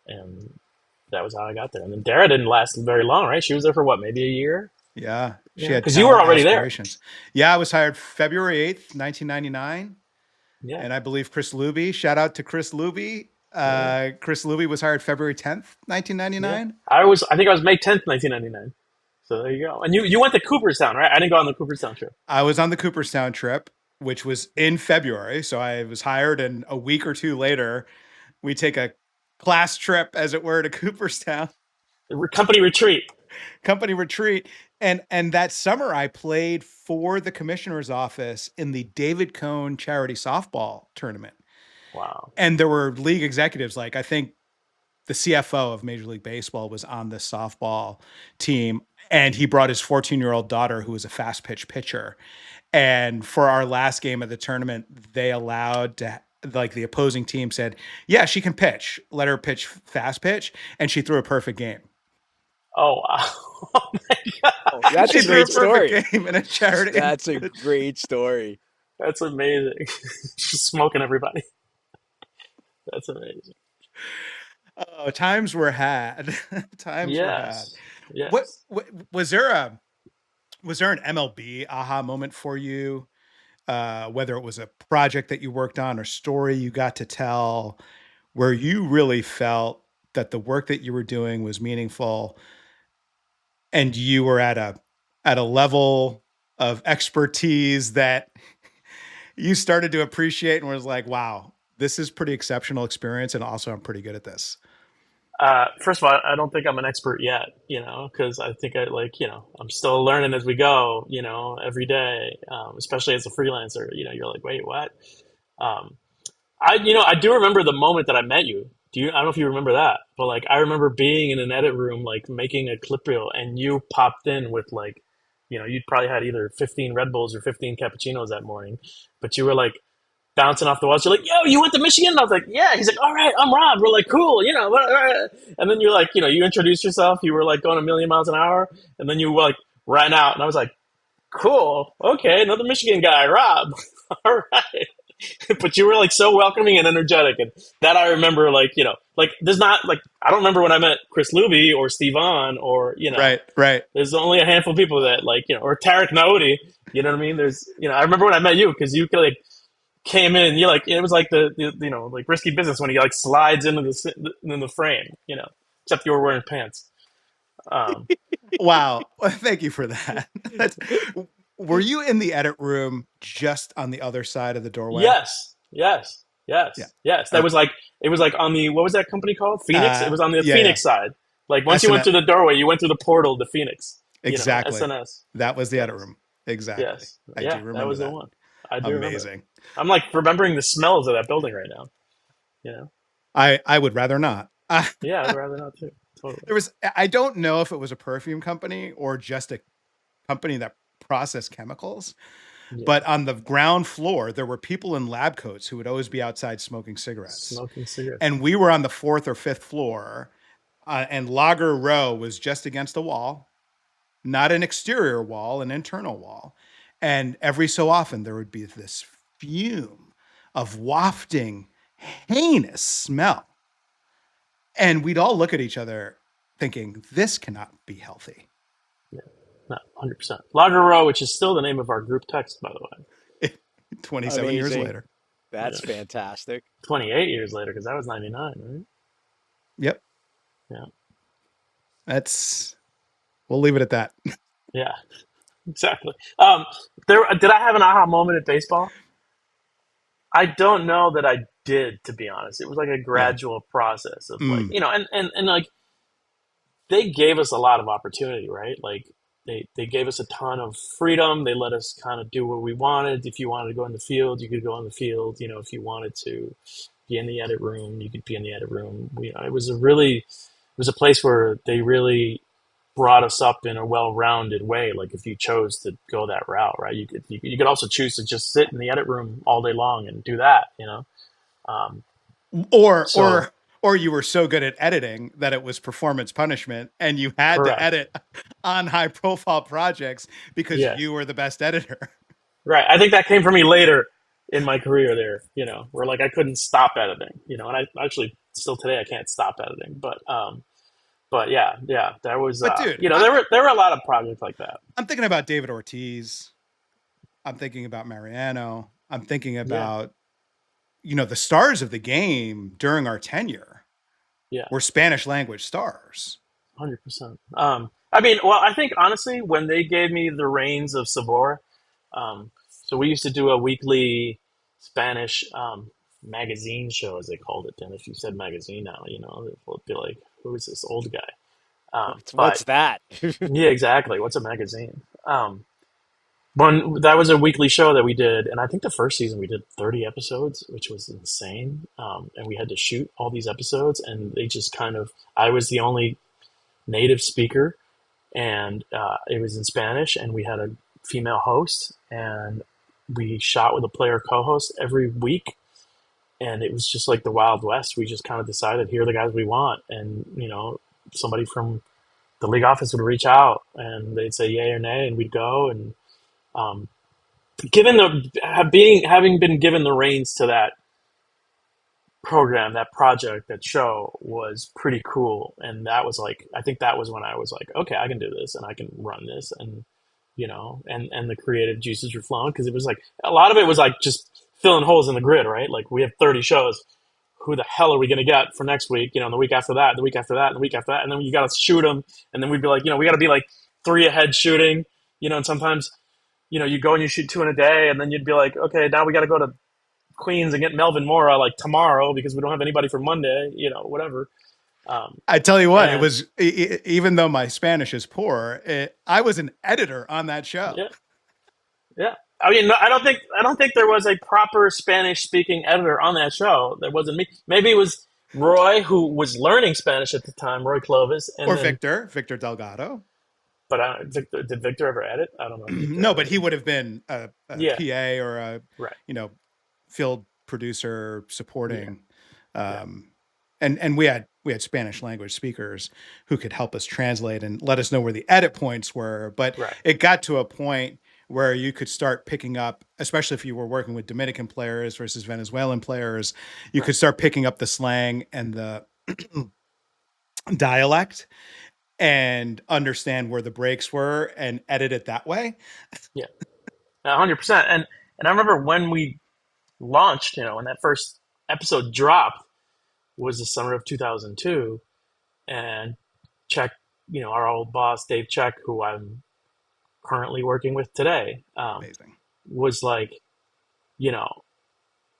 and that was how I got there. And then Dara didn't last very long, right? She was there for what, maybe a year? Yeah, she had because you were already aspirations. Yeah, I was hired February 8th, 1999. Yeah. And I believe Chris Luby, shout out to Chris Luby. Chris Luby was hired February 10th, 1999. Yeah. I think I was May 10th, 1999. So there you go. And you went to Cooperstown, right? I didn't go on the Cooperstown trip. I was on the Cooperstown trip, which was in February. So I was hired, and a week or two later, we take a class trip, as it were, to Cooperstown. Company retreat. And that summer I played for the commissioner's office in the David Cohn charity softball tournament. Wow. And there were league executives, I think the CFO of Major League Baseball was on the softball team, and he brought his 14-year-old daughter, who was a fast pitch pitcher. And for our last game of the tournament, they allowed the opposing team said, "Yeah, she can pitch. Let her pitch fast pitch." And she threw a perfect game. Oh, wow. Oh, my God. That's a She threw a great story. perfect game in a charity. That's a great story. That's amazing. Just smoking everybody. That's amazing. Oh, times were had. Times were had. Yes. What, Yes. what was there an MLB aha moment for you? Whether it was a project that you worked on or story you got to tell, where you really felt that the work that you were doing was meaningful and you were at a level of expertise that you started to appreciate and was like, wow, this is pretty exceptional experience. And also I'm pretty good at this. First of all, I don't think I'm an expert yet, because I think I'm still learning as we go, every day, especially as a freelancer, you're like, wait, what? Um, I do remember the moment that I met you. I don't know if you remember that, but like, I remember being in an edit room, like making a clip reel and you popped in with like, you'd probably had either 15 Red Bulls or 15 cappuccinos that morning, but you were like, bouncing off the walls. You're like, yo, you went to Michigan? And I was like, yeah. He's like, all right, I'm Rob. We're like, cool, And then you're like, you introduced yourself. You were like going a million miles an hour. And then you like ran out. And I was like, cool. Okay, another Michigan guy, Rob. All right. But you were like so welcoming and energetic. And that I remember like there's not like, I don't remember when I met Chris Luby or Steve On or, Right. there's only a handful of people that like, or Tarek Naudi, you know what I mean? There's, I remember when I met you because you could like, came in, you like it was like the like Risky Business when he like slides into the frame, except you were wearing pants. Wow. Well, thank you for that. Were you in the edit room just on the other side of the doorway? Yes. Yeah. That was like it was like on the what was that company called? Phoenix. It was on the Yeah, Phoenix side. Like once you went SNS. through the doorway, you went through the portal to Phoenix. Exactly. SNS. That was the edit room. Exactly. Yes. I Yeah, do remember that was that. the one. I do Amazing. remember. I'm like remembering the smells of that building right now. I would rather not. Yeah, I'd rather not too. Totally. I don't know if it was a perfume company or just a company that processed chemicals, Yeah. but on the ground floor, there were people in lab coats who would always be outside smoking cigarettes. And we were on the 4th or 5th floor, and Lager Row was just against a wall, not an exterior wall, an internal wall. And every so often there would be this fume of wafting, heinous smell. And we'd all look at each other thinking, this cannot be healthy. Yeah, no, 100%. Lager Row, which is still the name of our group text, by the way. 27 years Amazing. later. That's fantastic. 28 years later, because that was 99, right? Yep. Yeah. We'll leave it at that. Yeah, exactly. Did I have an aha moment at baseball? I don't know that I did, to be honest. It was like a gradual process of like, and like they gave us a lot of opportunity, right? Like they gave us a ton of freedom. They let us kind of do what we wanted. If you wanted to go in the field, you could go in the field. If you wanted to be in the edit room, you could be in the edit room. It was a place where they really brought us up in a well-rounded way. Like if you chose to go that route, right? You could also choose to just sit in the edit room all day long and do that, Or you were so good at editing that it was performance punishment and you had Correct. to edit on high profile projects because you were the best editor. Right. I think that came from me later in my career there, where like I couldn't stop editing, and I actually still today I can't stop editing, but yeah, there was, But dude, there were a lot of projects like that. I'm thinking about David Ortiz. I'm thinking about Mariano. I'm thinking about, the stars of the game during our tenure were Spanish language stars. 100%. I think honestly, when they gave me the reins of Sabor, so we used to do a weekly Spanish magazine show, as they called it then. If you said magazine now, it would be like, who is this old guy? What's that? Yeah, exactly. What's a magazine? When that was a weekly show that we did, and I think the first season we did 30 episodes, which was insane. And we had to shoot all these episodes, and they just I was the only native speaker, and it was in Spanish, and we had a female host, and we shot with a player co-host every week, and it was just like the Wild West. We just kind of decided, here are the guys we want, and somebody from the league office would reach out and they'd say yay or nay, and we'd go. And um, given the having been given the reins to that program, that project, that show was pretty cool. And that was like, I think that was when I was like, okay, I can do this and I can run this. And, and the creative juices were flowing because it was like, a lot of it was like just filling holes in the grid, right? Like we have 30 shows. Who the hell are we going to get for next week? The week after that, the week after that, the week after that. And then you got to shoot them. And then we'd be like, we got to be like 3 ahead shooting, and sometimes, you go and you shoot 2 in a day. And then you'd be like, okay, now we got to go to Queens and get Melvin Mora like tomorrow because we don't have anybody for Monday, whatever. I tell you what, it And was even though my Spanish is poor, I was an editor on that show. yeah, yeah. I mean, no, I don't think there was a proper Spanish speaking editor on that show. That wasn't me. Maybe it was Roy, who was learning Spanish at the time, Roy Clovis, and Or then. Victor Delgado. But did Victor ever edit? I don't know. No, but he would have been a Yeah, PA or a right. field producer supporting. Yeah. And we had Spanish language speakers who could help us translate and let us know where the edit points were. But Right. it got to a point where you could start picking up, especially if you were working with Dominican players versus Venezuelan players, you could start picking up the slang and the dialect and understand where the breaks were and edit it that way. Yeah. 100%. And I remember when we launched, when that first episode dropped was the summer of 2002, and Check, our old boss Dave Check, who I'm currently working with today, Amazing. was like,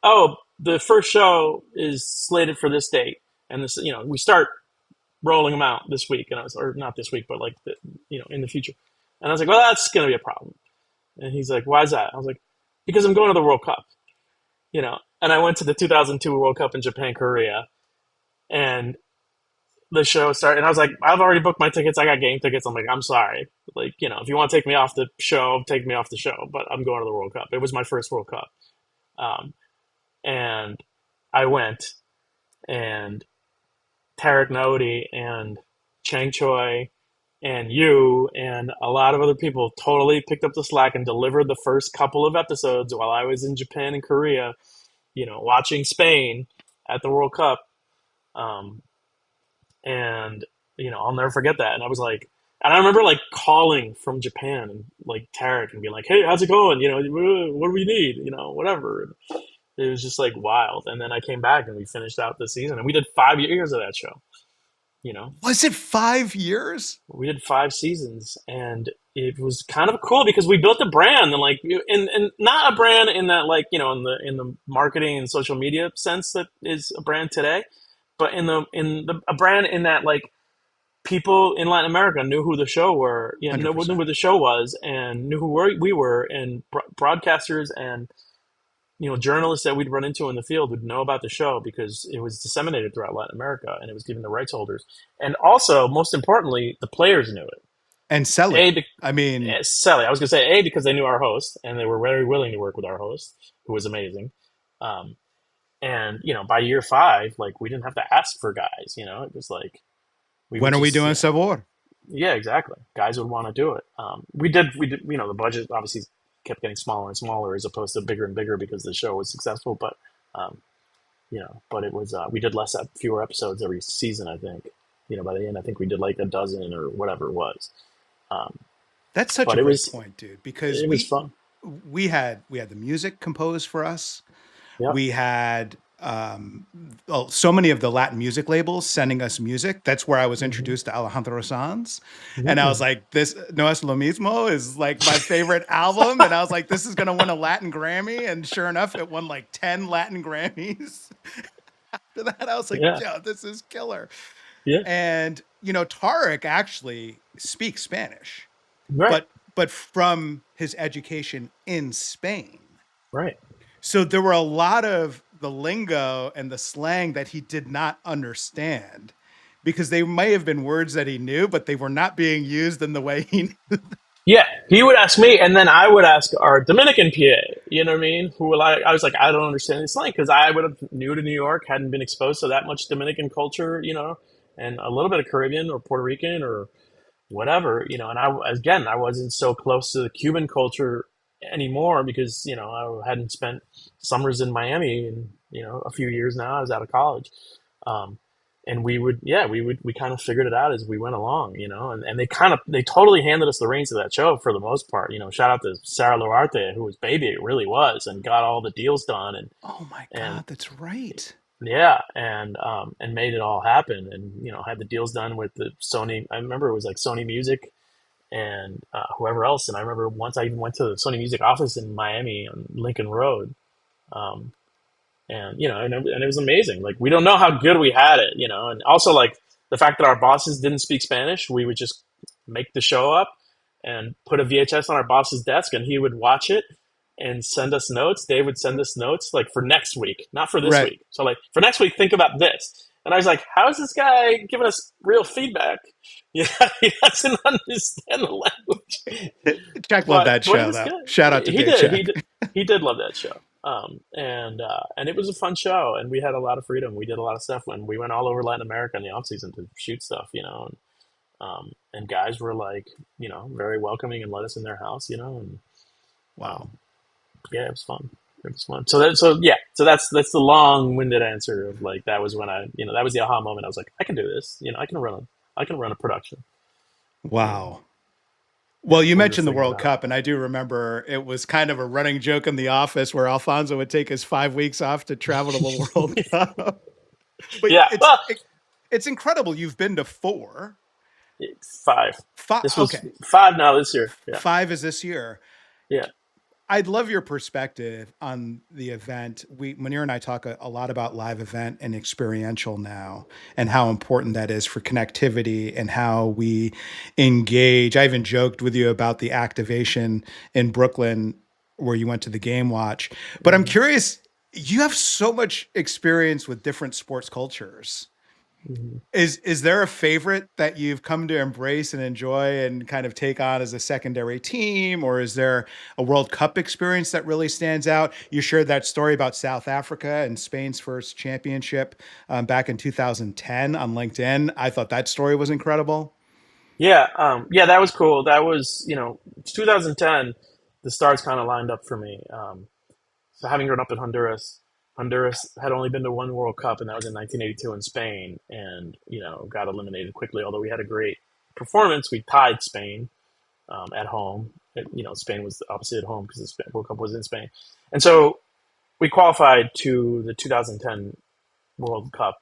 oh, the first show is slated for this date, and this, we start rolling them out this week, and I was, or not this week, but like in the future, and I was like, well, that's gonna be a problem, and he's like, why is that? I was like, because I'm going to the World Cup, and I went to the 2002 World Cup in Japan, Korea, and the show started, and I was like, I've already booked my tickets. I got game tickets. I'm like, I'm sorry. Like, if you want to take me off the show, take me off the show, but I'm going to the World Cup. It was my first World Cup. And I went, and Tarek Naudi and Chang Choi and you and a lot of other people totally picked up the slack and delivered the first couple of episodes while I was in Japan and Korea, watching Spain at the World Cup. And I'll never forget that. And I was like, and I remember like calling from Japan and like Tarek and being like, hey, how's it going? What do we need? Whatever. It was just like wild. And then I came back and we finished out the season, and we did 5 years of that show. Was it 5 years? We did 5 seasons, and it was kind of cool because we built a brand, and like, and not a brand in that, like, in the marketing and social media sense that is a brand today, but a brand in that, like, people in Latin America knew who the show were, knew 100%. what the show was, and knew who we were, and broadcasters and journalists that we'd run into in the field would know about the show because it was disseminated throughout Latin America and it was given to rights holders. And also, most importantly, the players knew it. And Selly. I mean, Sally, I was going to say, because they knew our host and they were very willing to work with our host, who was amazing. And, by year 5, like, we didn't have to ask for guys, it was like, when are we doing Sabor? Yeah, exactly. Guys would want to do it. We did, the budget obviously kept getting smaller and smaller as opposed to bigger and bigger because the show was successful. But, but it was, we did fewer episodes every season, I think. By the end, I think we did like a dozen or whatever it was. That's such a great point, dude, because it was fun. We had the music composed for us. Yep. We had so many of the Latin music labels sending us music. That's where I was introduced to Alejandro Sanz. And I was like, this No Es Lo Mismo is like my favorite album. And I was like, this is going to win a Latin Grammy. And sure enough, it won like 10 Latin Grammys. After that, I was like, yo, this is killer. Yeah. And, Tarek actually speaks Spanish, right. but from his education in Spain. Right. So there were a lot of the lingo and the slang that he did not understand because they may have been words that he knew, but they were not being used in the way he knew. Yeah, he would ask me, and then I would ask our Dominican PA, you know what I mean? Who I was like, I don't understand this slang because I would have new to New York, hadn't been exposed to that much Dominican culture, and a little bit of Caribbean or Puerto Rican or whatever, and I wasn't so close to the Cuban culture anymore because, I hadn't spent summers in Miami in, a few years now. I was out of college. Um, and we kind of figured it out as we went along, and they totally handed us the reins of that show for the most part. Shout out to Sarah Luarte, who was baby, it really was, and got all the deals done Oh my and God, that's right. yeah, and made it all happen, and had the deals done with the Sony. I remember it was like Sony Music and whoever else. And I remember once I even went to the Sony Music office in Miami on Lincoln Road, um, and it was amazing. Like, we don't know how good we had it, and also like the fact that our bosses didn't speak Spanish. We would just make the show up and put a VHS on our boss's desk, and he would watch it and send us notes. They would send us notes like for next week, not for this Right. week. So like for next week, think about this. And I was like, how is this guy giving us real feedback? Yeah, he doesn't understand the language. Jack loved that But he show, was though. good. Shout out to He Dave did. Jack. He did love that show. And it was a fun show, and we had a lot of freedom. We did a lot of stuff when we went all over Latin America in the off season to shoot stuff, and guys were like, very welcoming and let us in their house, and Wow. yeah, it was fun. It was fun. So that's the long-winded answer of like, that was when that was the aha moment. I was like, I can do this. I can run a production. Wow. Well, you What were mentioned the things World about Cup, and I do remember it was kind of a running joke in the office where Alfonso would take his 5 weeks off to travel to the World Cup. But Yeah, well, it's incredible. You've been to 4. five. Five. This was Okay. 5 now this year. Yeah, 5 is this year. yeah. I'd love your perspective on the event. Munir and I talk a lot about live event and experiential now, and how important that is for connectivity and how we engage. I even joked with you about the activation in Brooklyn where you went to the game watch. But I'm curious, you have so much experience with different sports cultures. Mm-hmm. Is there a favorite that you've come to embrace and enjoy and kind of take on as a secondary team? Or is there a World Cup experience that really stands out? You shared that story about South Africa and Spain's first championship back in 2010 on LinkedIn. I thought that story was incredible. Yeah, yeah, that was cool. That was, 2010, the stars kind of lined up for me. So having grown up in Honduras, Honduras had only been to one World Cup, and that was in 1982 in Spain, and, got eliminated quickly. Although we had a great performance, we tied Spain at home. Spain was obviously at home because the World Cup was in Spain. And so we qualified to the 2010 World Cup.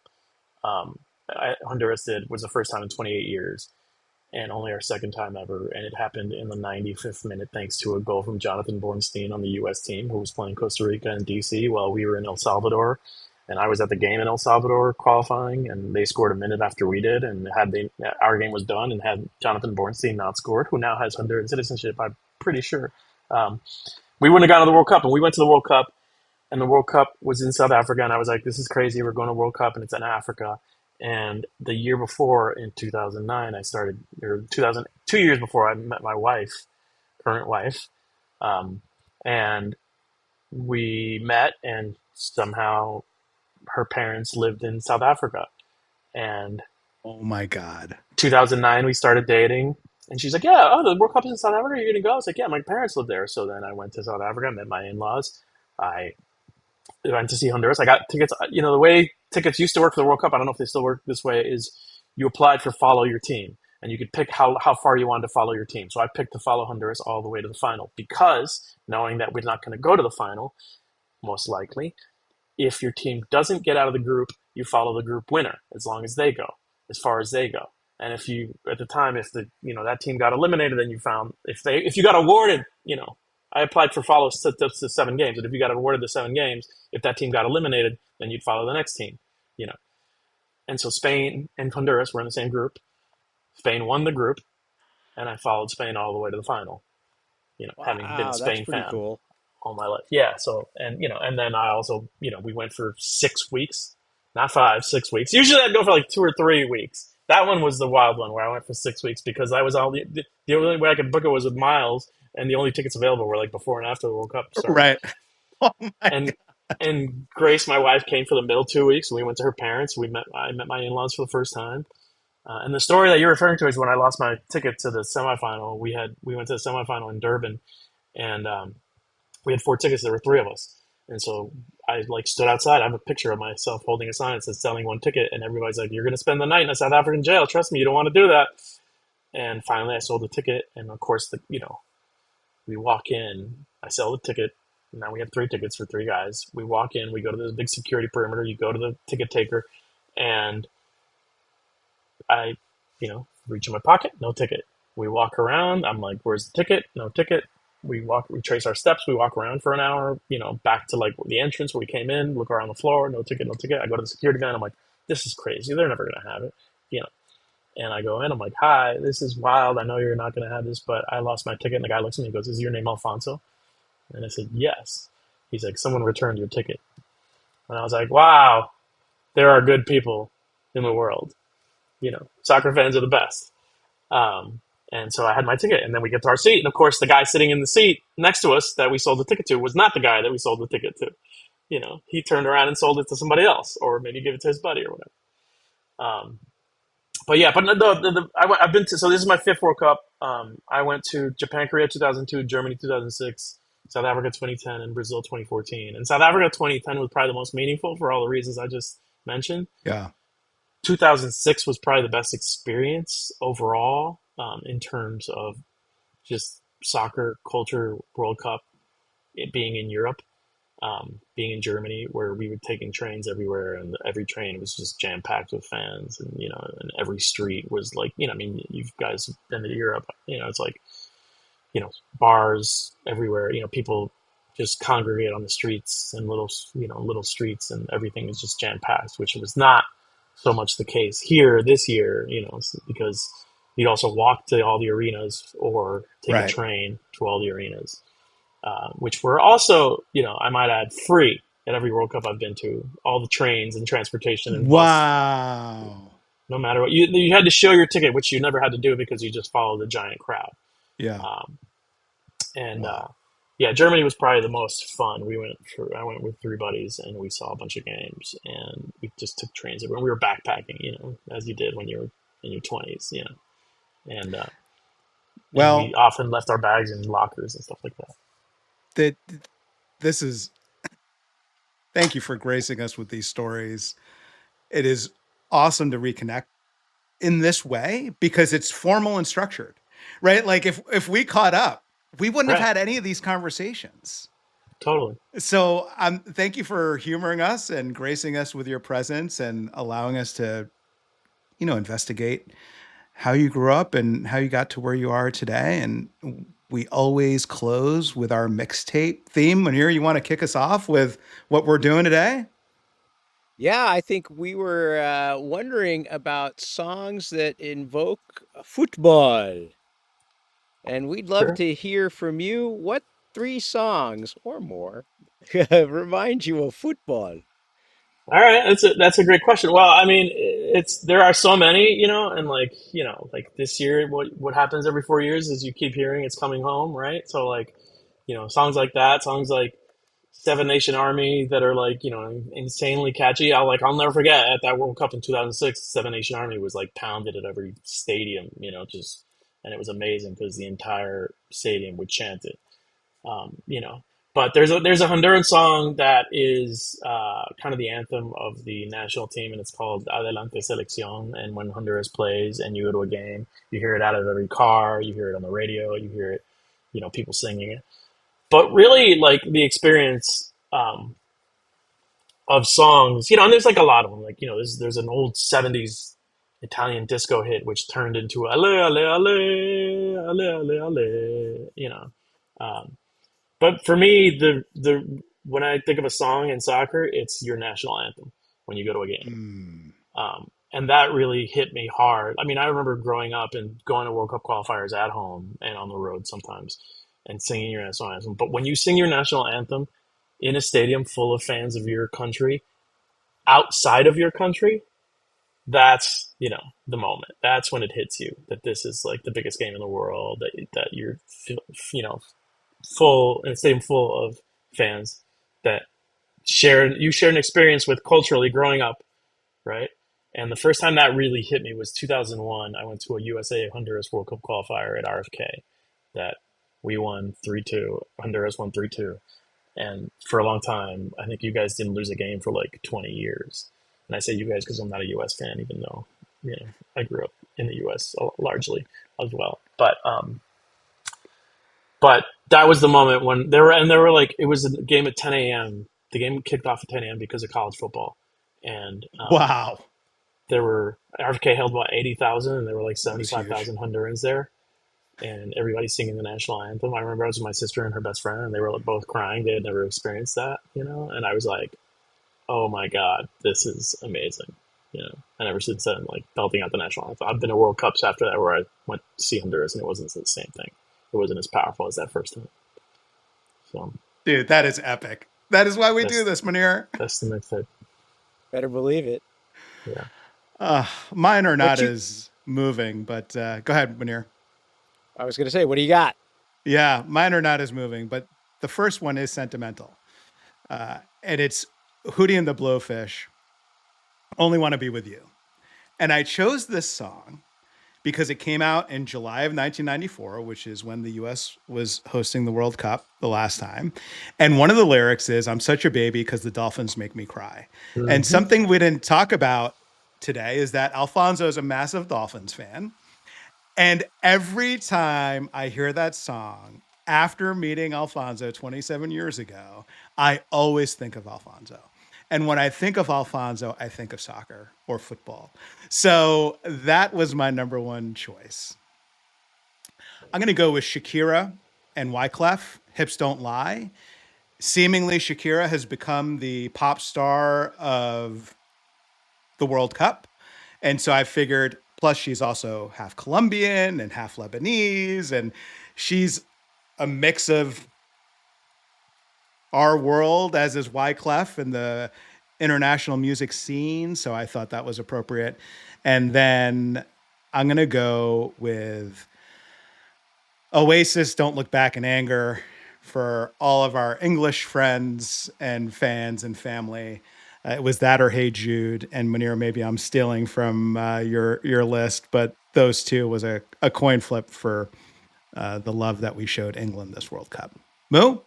Honduras was the first time in 28 years, and only our second time ever. And it happened in the 95th minute thanks to a goal from Jonathan Bornstein on the U.S. team, who was playing Costa Rica and D.C. while we were in El Salvador. And I was at the game in El Salvador qualifying, and they scored a minute after we did. And our game was done, and had Jonathan Bornstein not scored, who now has Honduran citizenship, I'm pretty sure, we wouldn't have gone to the World Cup. And we went to the World Cup, and the World Cup was in South Africa. And I was like, this is crazy. We're going to World Cup, and it's in Africa. And the year before, in 2009, 2 years before, I met my wife, current wife, and we met, and somehow her parents lived in South Africa. And Oh my God. 2009, we started dating, and she's like, "Yeah, the World Cup is in South Africa. Are you gonna go?" I was like, "Yeah, my parents live there." So then I went to South Africa, met my in-laws. I went to see Honduras. I got tickets. The way tickets used to work for the World Cup, I don't know if they still work this way, is you applied for follow your team, and you could pick how far you wanted to follow your team. So I picked to follow Honduras all the way to the final, because knowing that we're not going to go to the final, most likely, if your team doesn't get out of the group, you follow the group winner as long as they go, as far as they go. And if you, at the time, if that team got eliminated, then you found, if you got awarded, I applied for follows to 7 games, and if you got awarded the 7 games, if that team got eliminated, then you'd follow the next team, And so Spain and Honduras were in the same group. Spain won the group, and I followed Spain all the way to the final. Having been a Spain that's pretty fan cool. all my life. Yeah. So, and then I also, we went for 6 weeks, not 5, 6 weeks. Usually I'd go for like 2 or 3 weeks. That one was the wild one where I went for 6 weeks, because I was the only way I could book it was with miles, and the only tickets available were like before and after the World Cup started. Right. Oh my And and Grace, my wife, came for the middle 2 weeks. We went to her parents. I met my in-laws for the first time. And the story that you're referring to is when I lost my ticket to the semifinal. We went to the semifinal in Durban, and we had 4 tickets. There were three of us, and so I like stood outside. I have a picture of myself holding a sign that says "selling one ticket," and everybody's like, "You're going to spend the night in a South African jail. Trust me, you don't want to do that." And finally, I sold the ticket, and of course, we walk in. I sell the ticket. Now we have 3 tickets for 3 guys. We walk in. We go to this big security perimeter. You go to the ticket taker, and I, reach in my pocket, no ticket. We walk around. I'm like, "Where's the ticket? No ticket." We trace our steps. We walk around for an hour, back to like the entrance where we came in, look around the floor, no ticket, no ticket. I go to the security guy and I'm like, "This is crazy. They're never going to have it." You know, and I go in, I'm like, "Hi, this is wild. I know you're not going to have this, but I lost my ticket." And the guy looks at me and goes, "Is your name Alfonso?" And I said, "Yes." He's like, "Someone returned your ticket." And I was like, "Wow, there are good people in the world. Soccer fans are the best." Um, and so I had my ticket, and then we get to our seat, and of course, the guy sitting in the seat next to us that we sold the ticket to was not the guy that we sold the ticket to. He turned around and sold it to somebody else, or maybe gave it to his buddy or whatever. Um, but yeah, but I've been to. So this is my fifth World Cup. I went to Japan, Korea 2002, Germany 2006, South Africa 2010, and Brazil 2014. And South Africa 2010 was probably the most meaningful for all the reasons I just mentioned. Yeah. 2006 was probably the best experience overall, in terms of just soccer culture, World Cup, it being in Europe, being in Germany, where we were taking trains everywhere, and every train was just jam packed with fans, and every street was like, I mean, you guys have been to Europe, it's like, bars everywhere, people just congregate on the streets and little streets, and everything is just jam packed, which was not so much the case here this year, because you'd also walk to all the arenas or take a Right. train to all the arenas, which were also, I might add, free at every World Cup I've been to. All the trains and transportation and bus, Wow. no matter what. You had to show your ticket, which you never had to do because you just followed the giant crowd. Yeah. Um, and Wow. Yeah, Germany was probably the most fun. I went with 3 buddies, and we saw a bunch of games, and we just took trains everywhere. We were backpacking, as you did when you were in your 20s, and and we Well, often left our bags in lockers and stuff like that. that this is thank you for gracing us with these stories. It is awesome to reconnect in this way because it's formal and structured. Right? Like if we caught up, we wouldn't have Right, had any of these conversations. totally. So thank you for humoring us and gracing us with your presence and allowing us to, investigate how you grew up and how you got to where you are today. And we always close with our mixtape theme. Munir, you want to kick us off with what we're doing today? Yeah, I think we were wondering about songs that invoke football. And we'd love Sure. to hear from you. What 3 songs or more remind you of football? All right, that's a great question. Well, I mean, there are so many, and like this year, what happens every 4 years is you keep hearing "It's Coming Home," right? So like, songs like that, songs like Seven Nation Army that are like, insanely catchy. I'll never forget at that World Cup in 2006, Seven Nation Army was like pounded at every stadium, and it was amazing because the entire stadium would chant it. um, you know. But there's a Honduran song that is kind of the anthem of the national team, and it's called Adelante Selección. And when Honduras plays and you go to a game, you hear it out of every car, you hear it on the radio, you hear it, people singing it. But really, like the experience of songs, and there's like a lot of them. Like there's an old '70s Italian disco hit which turned into Ale Ale Ale Ale Ale Ale. Um, but for me, the when I think of a song in soccer, it's your national anthem when you go to a game, Mm. and that really hit me hard. I mean, I remember growing up and going to World Cup qualifiers at home and on the road sometimes, and singing your national anthem. But when you sing your national anthem in a stadium full of fans of your country, outside of your country, that's the moment. That's when it hits you that this is like the biggest game in the world. That you're full in a stadium full of fans that share an experience with culturally growing up, right? And the first time that really hit me was 2001. I went to a USA Honduras World Cup qualifier at RFK that we won 3-2. Honduras won 3-2. And for a long time, I think you guys didn't lose a game for like 20 years. And I say you guys because I'm not a US fan, even though, I grew up in the US largely as well. But that was the moment when they were like, it was a game at 10 a.m. The game kicked off at 10 a.m. because of college football. And Wow. there were, RFK held about 80,000 and there were like That was huge. 75,000 Hondurans there. And everybody singing the national anthem. I remember I was with my sister and her best friend, and they were both crying. They had never experienced that, And I was like, "Oh my god, this is amazing," And ever since then, like belting out the national anthem. I've been to World Cups after that where I went to see Honduras, and it wasn't the same thing. It wasn't as powerful as that first time. So, dude, that is epic. That is why we do this, Munir. That's the mixtape. Better believe it. Yeah. Mine are not as moving, but go ahead, Munir. I was going to say, what do you got? Yeah, mine are not as moving, but the first one is sentimental. And it's Hootie and the Blowfish, Only Want to Be With You. And I chose this song because it came out in July of 1994, which is when the U.S. was hosting the World Cup the last time. And one of the lyrics is, "I'm such a baby because the Dolphins make me cry." Mm-hmm. And something we didn't talk about today is that Alfonso is a massive Dolphins fan. And every time I hear that song, after meeting Alfonso 27 years ago, I always think of Alfonso. And when I think of Alfonso, I think of soccer or football. So that was my number one choice. I'm going to go with Shakira and Wyclef, Hips Don't Lie. Seemingly, Shakira has become the pop star of the World Cup. And so I figured, plus she's also half Colombian and half Lebanese, and she's a mix of our world, as is Wyclef and the international music scene. So I thought that was appropriate. And then I'm going to go with Oasis, Don't Look Back in Anger, for all of our English friends and fans and family. It was that or Hey Jude. And Munir, maybe I'm stealing from your list, but those two was a coin flip for the love that we showed England this World Cup. Moo?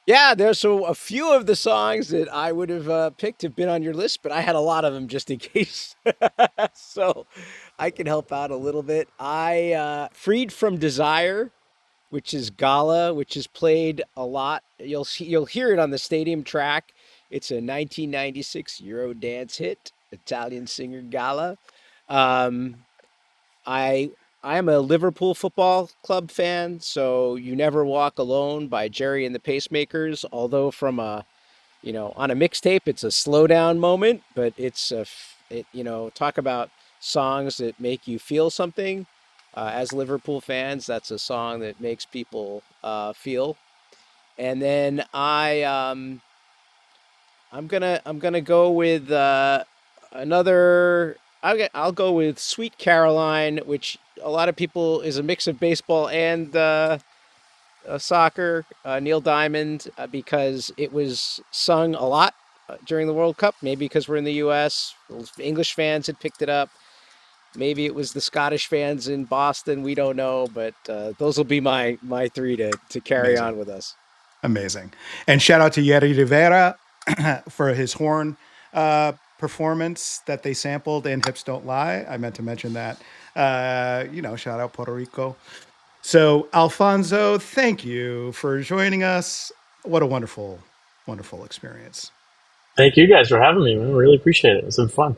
Yeah, there's a few of the songs that I would have picked have been on your list, but I had a lot of them just in case. So I can help out a little bit. I Freed from Desire, which is Gala, which is played a lot. You'll hear it on the stadium track. It's a 1996 Eurodance hit, Italian singer Gala. I am a Liverpool Football Club fan, so You Never Walk Alone by Jerry and the Pacemakers, although from on a mixtape, it's a slow down moment, but talk about songs that make you feel something. As Liverpool fans, that's a song that makes people feel. And then I'm gonna go with another. I'll go with Sweet Caroline, which a lot of people is a mix of baseball and soccer. Neil Diamond, because it was sung a lot during the World Cup. Maybe because we're in the U.S., English fans had picked it up. Maybe it was the Scottish fans in Boston. We don't know, but those will be my three to carry Amazing. On with us. Amazing. And shout out to Yeri Rivera for his horn performance that they sampled in Hips Don't Lie. I meant to mention that. Shout out Puerto Rico. So, Alfonso, thank you for joining us. What a wonderful, wonderful experience. Thank you guys for having me, man. Really appreciate it. It's been fun.